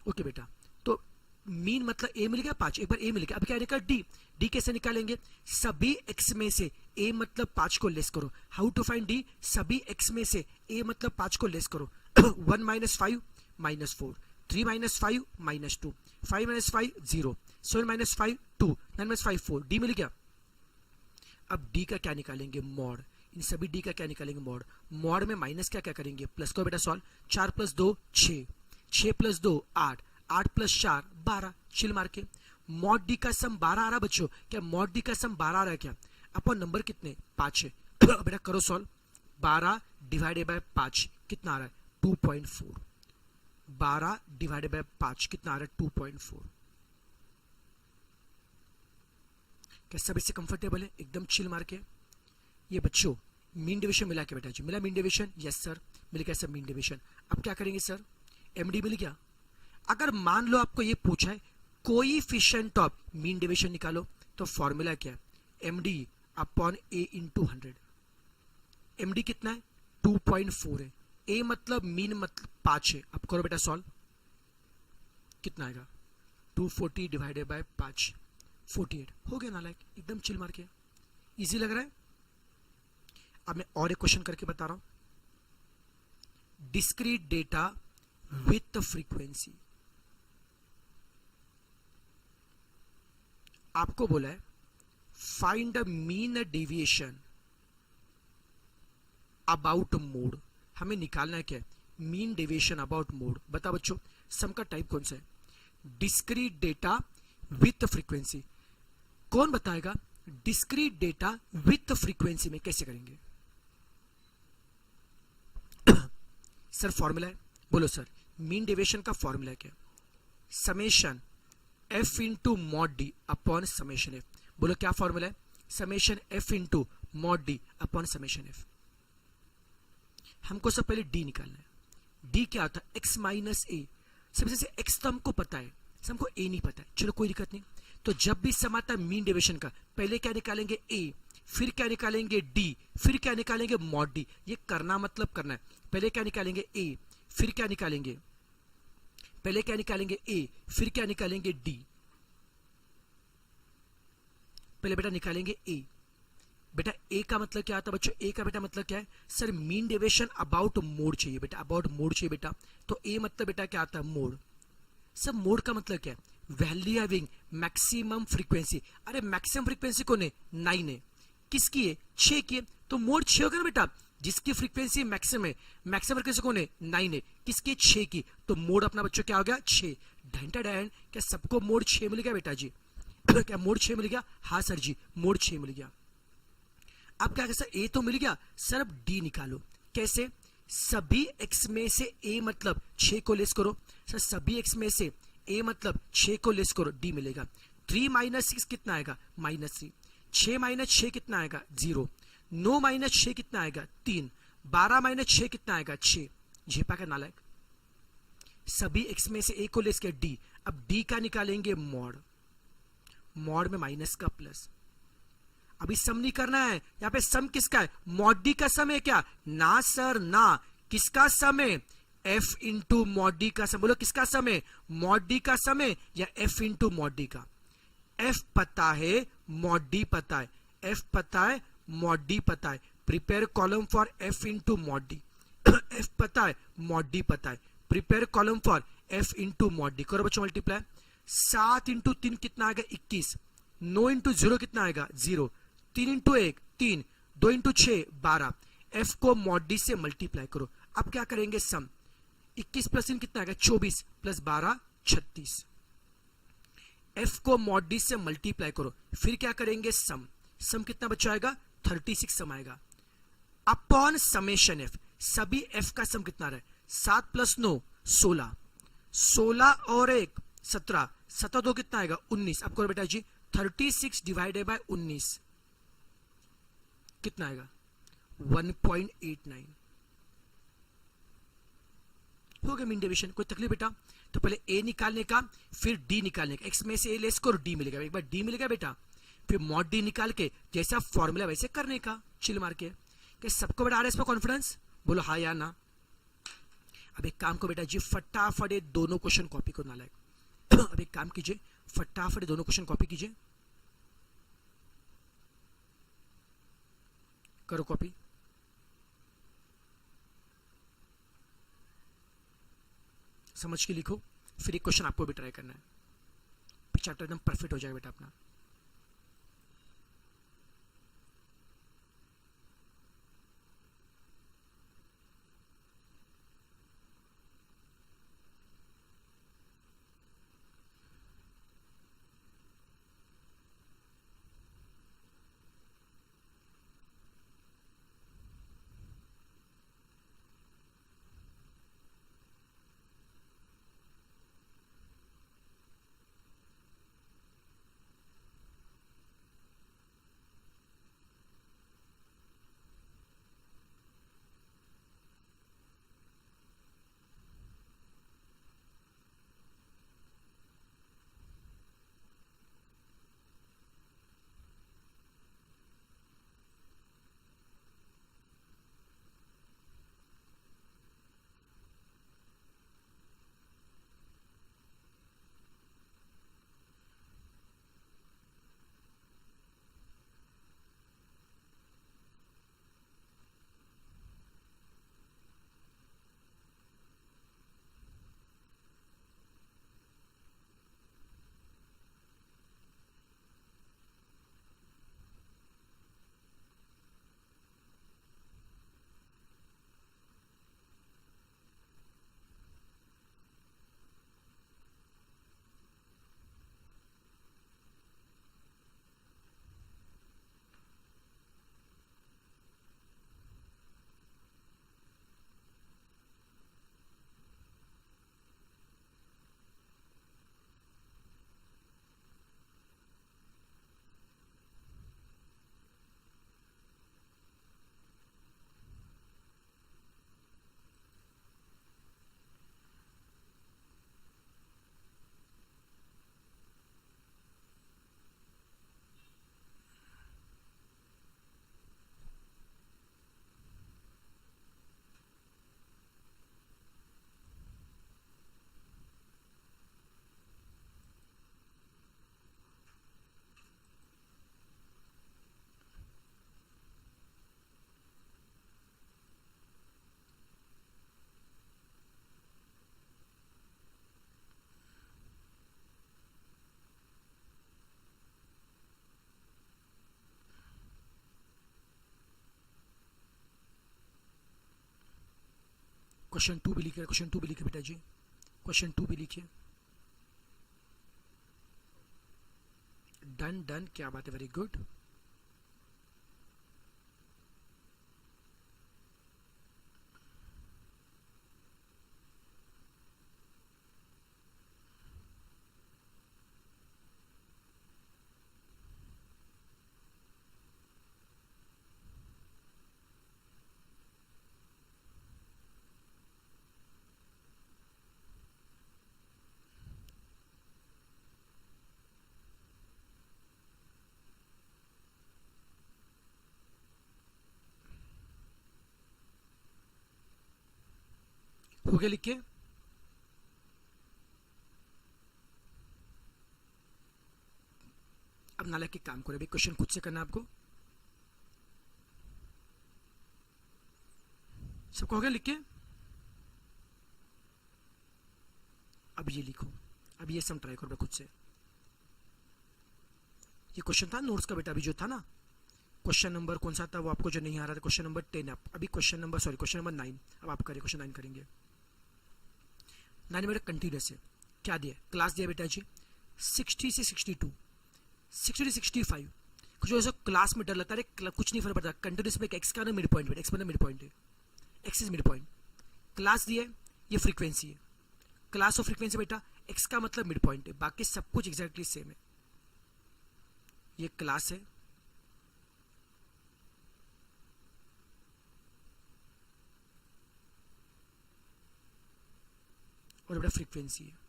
ओके बेटा, तो मीन मतलब ए मिल गया 5, एक बार ए मिल गया। अब क्या निकाल? डी। डी कैसे निकालेंगे? सभी एक्स में से ए मतलब 5 को लेस करो। How to find d? सभी एक्स में से ए मतलब 5 को लेस करो। 1 - 5 -4, 3 - 5 -2, 5 - 5 0, 7 - 5 2, 9 - 5 4। डी मिल गया। अब डी का क्या निकालेंगे? मॉड। इन सभी डी का क्या निकालेंगे? मॉड। मॉड में माइनस क्या क्या करेंगे? प्लस को बेटा सॉल्व। 4 + 2 6, 6 + 2 8, 8 + 4 12। चिल मार के मॉड डी का सम 12 आ रहा बच्चों। क्या मॉड डी का सम 12 आ रहा है क्या? अपन नंबर कितने? 5 है। बेटा करो सॉल्व। 12 / 5 कितना आ रहा है? 2.4। 12 / 5 कितना आ रहा है? 2.4। क्या सब इससे कंफर्टेबल है? एकदम चिल मार के। ये बच्चों मीन डिवीजन मिला क्या बेटा जी? मिला मीन डिवीजन? यस सर मिल गया सर मीन डिवीजन। अब क्या करेंगे सर? एमडी मिल गया। अगर मान लो आपको ये पूछा है कोएफिशिएंट ऑफ मीन डिवीजन निकालो, तो फॉर्मूला क्या है? एमडी अपॉन ए इंटू 100। एमडी कितना है? 2.4 है। ए मतलब मीन मतलब 5 है। अब करो बेटा सॉल्व। कितना आएगा? 240 / 5 48। हो गया ना? लाइक एकदम चिल मार के। इजी लग रहा है? अब मैं और एक क्वेश्चन करके बता रहा हूं। Discrete data with frequency. आपको बोला है find the mean deviation about mode. हमें निकालना है क्या? Mean deviation about mode. बता बच्चों सम का टाइप कौन सा है? Discrete data with frequency. कौन बताएगा डिस्क्रीट डेटा विथ फ्रीक्वेंसी में कैसे करेंगे? सर फॉर्मूला है। बोलो सर मीन डेविएशन का फॉर्मूला क्या? Summation f into mod d upon summation F. बोलो क्या फॉर्मूला है? Summation f into mod d upon summation F. हमको सब पहले डी निकालना है। डी क्या होता है? एक्स माइनस ए। सबसे से एक्स तो हमको पता है, हमको ए नहीं पता है। चलो कोई दिक्कत नहीं। तो जब भी सम आता है मीन डेविएशन का, पहले क्या निकालेंगे? ए, फिर क्या निकालेंगे? डी, फिर क्या निकालेंगे? Mod D. ये करना मतलब करना है। पहले क्या निकालेंगे? ए, फिर क्या निकालेंगे? पहले क्या निकालेंगे? ए, फिर क्या निकालेंगे? डी। पहले बेटा निकालेंगे ए। बेटा ए का मतलब क्या आता है बच्चों? ए का बेटा मतलब क्या है? Sir mean deviation about mode चाहिए बेटा, अबाउट मोड चाहिए बेटा। तो ए मतलब बेटा क्या आता है? मोड। सब मोड का मतलब क्या है? Value having maximum frequency. अरे मैक्सिमम फ्रीक्वेंसी कौन है? 9 है। किसकी है? 6 की है। तो मोड 6 होगा ना बेटा, जिसकी फ्रीक्वेंसी मैक्सिमम है। मैक्सिमम फ्रीक्वेंसी कौन है? 9 है। किसकी? 6 की। तो मोड अपना बच्चों क्या हो गया? 6। ढंटा डैन क्या सबको मोड 6 मिल गया बेटा जी? क्या मोड 6 मिल गया? हाँ सर जी मोड 6 मिल गया। अब क्या सर ए तो मिल गया सर, अब डी निकालो। कैसे? सभी एक्स में से ए मतलब 6 को लेस करो। सर सभी एक्स में से ए मतलब 6 को लेस करो, डी मिलेगा। 3 - 6 कितना आएगा? -3। 6 - 6 कितना आएगा? 0। 9 - 6 कितना आएगा? 3। 12 - 6 कितना आएगा? 6। झेपा का नालायक। सभी एक्स में से ए को लेस किया, डी। अब डी का निकालेंगे मॉड। मॉड में माइनस का प्लस। अभी सम नहीं करना है। यहां पे सम किसका है? मॉड डी का सम है क्या? ना सर ना। किसका सम है? एफ इंटू मॉड डी का सम। बोलो किसका सम है? मॉड डी का सम है या एफ इंटू मॉड डी का? एफ पता है, मॉड डी पता है। एफ पता है, मॉड डी पता है। Prepare column for F into mod D. F पता है, मॉड डी पता है। Prepare column for F into mod D. करो बच्चों मल्टीप्लाई। 7 × 3 कितना आएगा? 21। 9 × 0 कितना आएगा? 0। 3 × 1 3, 2 × 6 12। एफ को मॉड डी से मल्टीप्लाई करो। अब क्या करेंगे? सम। 21 + 3 कितना आएगा? 24 + 12 36। एफ को मॉड डी से मल्टीप्लाई करो, फिर क्या करेंगे? सम। सम कितना बच्चा आएगा? 36 सम आएगा। अपॉन समेशन एफ, सभी एफ का सम कितना रहा है, 7 + 9 16, 16 और 1 17, 17 2 कितना आएगा 19। अब करो बेटा जी 36 डिवाइडेड बाय 19 कितना आएगा 1.89। हो गया मीन डेविएशन। कोई तकलीफ बेटा? तो पहले ए निकालने का, फिर डी निकालने का, एक्स में से ए लेस करो डी मिलेगा, एक बार डी मिलेगा बेटा, फिर मॉड डी निकाल के जैसा फॉर्मूला वैसे करने का, चिल मार के। क्या सबको बेटा आ रहा है इस पर कॉन्फिडेंस? बोलो हाँ या ना। अब एक काम को बेटा जी, फटाफट ये दोनों क्वेश्चन कॉपी करना लायक। अब एक काम कीजिए, फटाफट दोनों क्वेश्चन कॉपी कीजिए, करो कॉपी। समझ के लिखो, फिर एक क्वेश्चन आपको भी ट्राई करना है, फिर चैप्टर एकदम परफेक्ट हो जाएगा बेटा अपना। क्वेश्चन 2 भी लिखिए, क्वेश्चन 2 भी लिखिए बेटा जी, क्वेश्चन 2 भी लिखिए। डन डन, क्या बात है, वेरी गुड। हो गया लिख के? अब नाला के काम करो, अभी क्वेश्चन खुद से करना है आपको। सबको हो गया लिख के? अब ये लिखो, अब ये सम ट्राई करो खुद से। ये क्वेश्चन था नोट्स का बेटा, अभी जो था ना क्वेश्चन नंबर कौन सा था वो आपको जो नहीं आ रहा था, क्वेश्चन नंबर 10 है अभी, क्वेश्चन नंबर 9। अब आप करिए, क्वेश्चन 9 करेंगे। 9 बेटा कंटिन्यूस है, क्या दिया क्लास दिया बेटा जी 60 से 62, 60 से 65, कुछ ऐसा क्लास में डर लगता है, कुछ नहीं फर्क पड़ता, कंटिन्यूस में एक्स का ना मिड पॉइंट, एक्स मतलब मिड पॉइंट है, x is mid point. Class दिया है, ये फ्रीक्वेंसी है, क्लास ऑफ फ्रीक्वेंसी बेटा एक्स का मतलब मिड पॉइंट है, बाकी सब कुछ एग्जैक्टली सेम है। ये क्लास है, और बेटा फ्रीक्वेंसी है।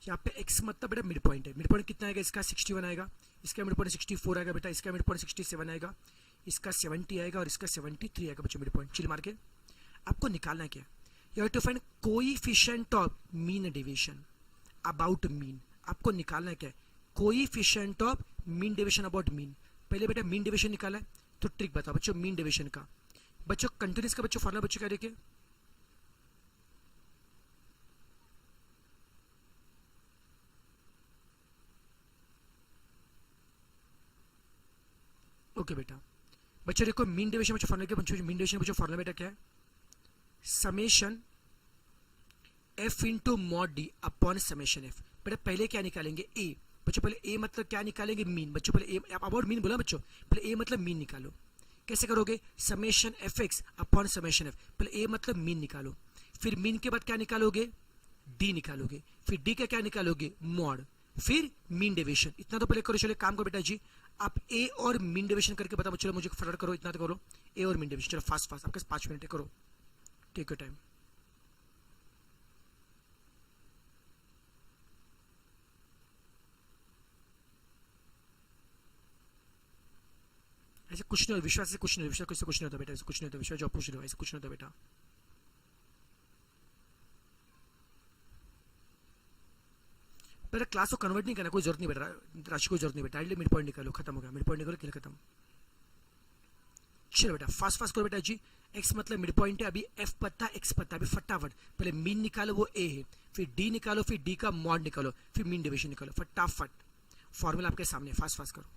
यहाँ पे x मतलब बेटा मिड पॉइंट है, मिड पॉइंट कितना आएगा इसका 61 आएगा, इसका मिड पॉइंट 64 आएगा बेटा, इसका मिड पॉइंट 67 आएगा, इसका 70 आएगा और इसका 73 आएगा बच्चों मिड पॉइंट। चिल मार के आपको निकालना क्या है, you have to find coefficient of mean deviation about mean. आपको निकालना क्या है, coefficient of mean deviation about mean. पहले बेटा मीन डेविएशन निकाला है, तो ट्रिक बताओ बच्चों मीन डेविएशन का। बच्चों कंटिन्यूस का बच्चों फॉर्मूला बच्चों क्या देखिए, ओके बेटा बच्चों देखो मीन डेविएशन बच्चों फॉर्मूला क्या, बच्चों मीन डेविएशन बच्चों फॉर्मूला बेटा क्या है, summation f into mod d upon summation F. बेटा पहले क्या निकालेंगे ए, बच्चों पहले ए मतलब क्या निकालेंगे मीन, बच्चों पहले ए अबाउट मीन बोला बच्चों, पहले ए मतलब मीन निकालो। कैसे करोगे, summation F x upon summation F, पहले ए मतलब मीन निकालो, फिर मीन के बाद क्या निकालोगे, डी निकालोगे, फिर डी का क्या निकालोगे मॉड, फिर मीन डेविएशन। इतना तो पहले करो, चलो काम करो बेटा जी, आप ए और मीन डेविएशन करके बताओ, चलो मुझे फटाफट करो, इतना तो करो ए और मीन डेविएशन, चलो फास्ट फास्ट, आपके 5 मिनट है, करो, टेक योर टाइम। ऐसे कुछ नहीं होता, विश्वास से कुछ नहीं होता, विश्वास से कुछ नहीं होता बेटा, ऐसे कुछ नहीं होता, विश्वास जो पूछ रहे हो ऐसे कुछ नहीं होता बेटा। पहले क्लास को कन्वर्ट नहीं करना, कोई जरूरत नहीं बेटा, राशि कोई जरूरत नहीं बेटा, डायरेक्टली मिड पॉइंट निकालो, खत्म हो गया, मिड पॉइंट निकालो, खेल खत्म। चलो बेटा फास्ट फास्ट करो बेटा जी, x मतलब मिड पॉइंट है, अभी f पता x पता, अभी फटाफट पहले मीन निकालो वो a है, फिर d निकालो, फिर d का मॉड निकालो, फिर मीन डेविएशन निकालो, फटाफट फॉर्मूला आपके सामने, फास्ट फास्ट करो।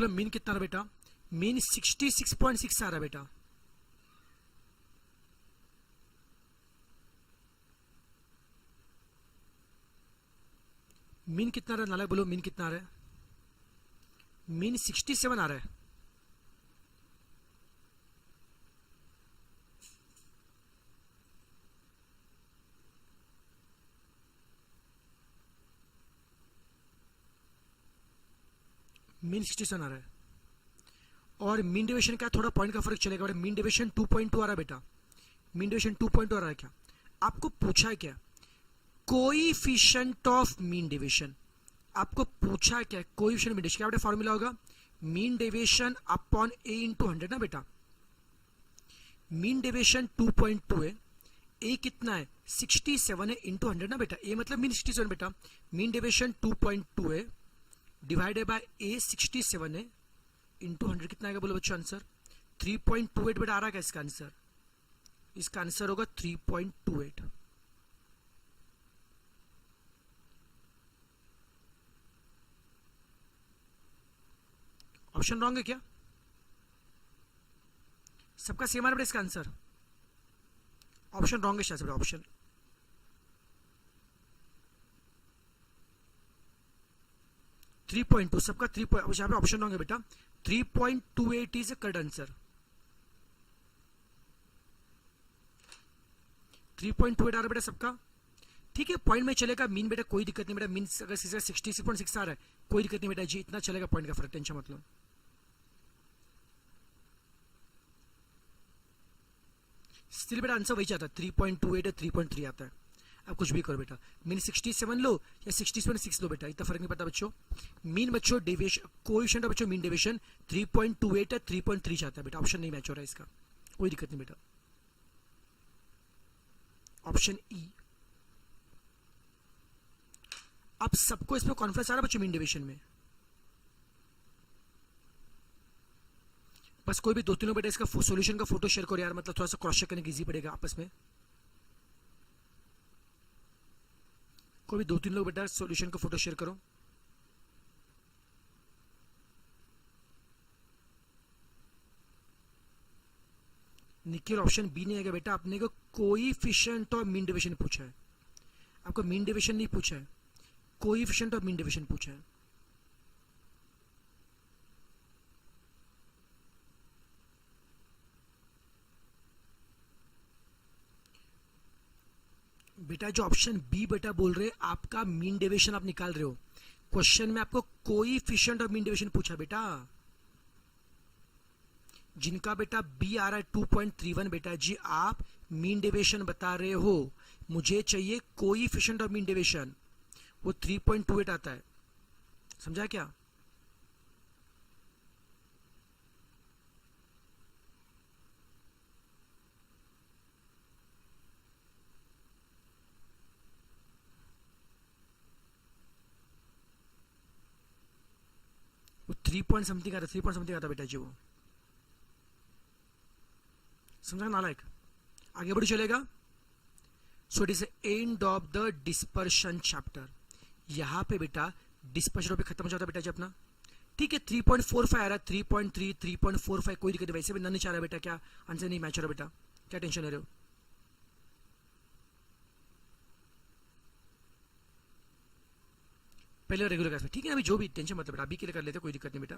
बोलो मीन कितना आ रहा बेटा, मीन 66.6 आ रहा बेटा। मीन कितना आ रहा है नालायक, बोलो मीन कितना आ रहा है, मीन 67 आ रहा है। मीन 67 आ रहा है। और मीन डेविएशन का थोड़ा पॉइंट का फर्क चलेगा बेटा, मीन डेविएशन 2.2 आ रहा है बेटा, मीन डेविएशन 2.2 आ रहा है। क्या आपको पूछा है, क्या कोएफिशिएंट ऑफ मीन डेविएशन, आपको पूछा है क्या कोएफिशिएंट मीन डेविएशन, क्या बेटा फॉर्मूला होगा मीन डेविएशन अपॉन ए इंटू 100 ना बेटा। मीन डेविएशन 2.2 है, ए कितना है 67 है इंटू 100 ना बेटा, ए मतलब मीन 67 बेटा, मीन डेविएशन 2.2 है डिवाइडेड बाय ए 67 है इंटू 100 कितना आएगा बोलो बच्चों आंसर 3.28 बेटा आ रहा है क्या इसका आंसर, इसका आंसर होगा 3.28। ऑप्शन रॉन्ग है क्या, सबका सेम आ रहा है इसका आंसर, ऑप्शन रॉन्ग है शायद ऑप्शन। थ्री पॉइंट टू सबका 3 यहाँ पे ऑप्शन रॉन्ग है बेटा, 3.28 इज करेक्ट आंसर, 3.28 आ रहा है बेटा सबका। ठीक है पॉइंट में चलेगा, मीन बेटा कोई दिक्कत नहीं बेटा, मीन अगर 66.6 आ रहा है कोई दिक्कत नहीं बेटा जी, इतना चलेगा पॉइंट का फर्क, टेंशन मतलब। स्टिल बेटा आंसर वही चाहता है 3.28 या 3.3 आता है, अब कुछ भी करो बेटा, मीन 67 लो या 67.6 लो बेटा, इतना फर्क नहीं पड़ता बच्चों। मीन बच्चों डेविएशन कोएफिशिएंट बच्चों मीन डेविएशन 3.28 या 3.3 चाहता है बेटा, ऑप्शन नहीं मैच हो रहा है इसका, कोई दिक्कत नहीं बेटा, ऑप्शन ई। अब सबको इसमें कॉन्फिडेंस आ रहा है बच्चों मीन डेविएशन में, बस कोई भी 2-3 लोग बेटा इसका सॉल्यूशन का फोटो शेयर करो यार, मतलब थोड़ा सा क्रॉस चेक करने की इजी पड़ेगा आपस में। कोई भी 2-3 लोग बेटा सॉल्यूशन का फोटो शेयर करो। निखिल ऑप्शन बी नहीं आएगा बेटा, आपने को कोएफिशिएंट और मीन डेविएशन पूछा है, आपको मीन डेविएशन नहीं पूछा है, कोएफिशिएंट और मीन डेविएशन पूछा है। बेटा जो ऑप्शन बी बेटा बोल रहे हैं आपका मीन डेविएशन आप निकाल रहे हो, क्वेश्चन में आपको कोएफिशिएंट और मीन डेविएशन पूछा बेटा, जिनका बेटा बी आ रहा है 2.31 बेटा जी आप मीन डेविएशन बता रहे हो, मुझे चाहिए कोएफिशिएंट और मीन डेविएशन, वो 3.28 आता है, समझा क्या। वो 3 पॉइंट समथिंग आता, 3 पॉइंट समथिंग आता बेटा जी वो, समझा नालायक। आगे बढ़ी चलेगा। So it is end of the dispersion chapter, यहां पे बेटा डिस्पर्शन टॉपिक खत्म हो जाता है बेटा जी अपना। ठीक है 3.45 आ रहा है, 3.3 3.45 कोई दिक्कत नहीं, वैसे भी नन चाह रहा है बेटा, क्या आंसर नहीं मैच हो रहा बेटा, क्या टेंशन ले रहे हो। पहले रेगुलर क्लास में ठीक है, अभी जो भी टेंशन मतलब बेटा अभी के लिए कर लेते कोई दिक्कत नहीं बेटा।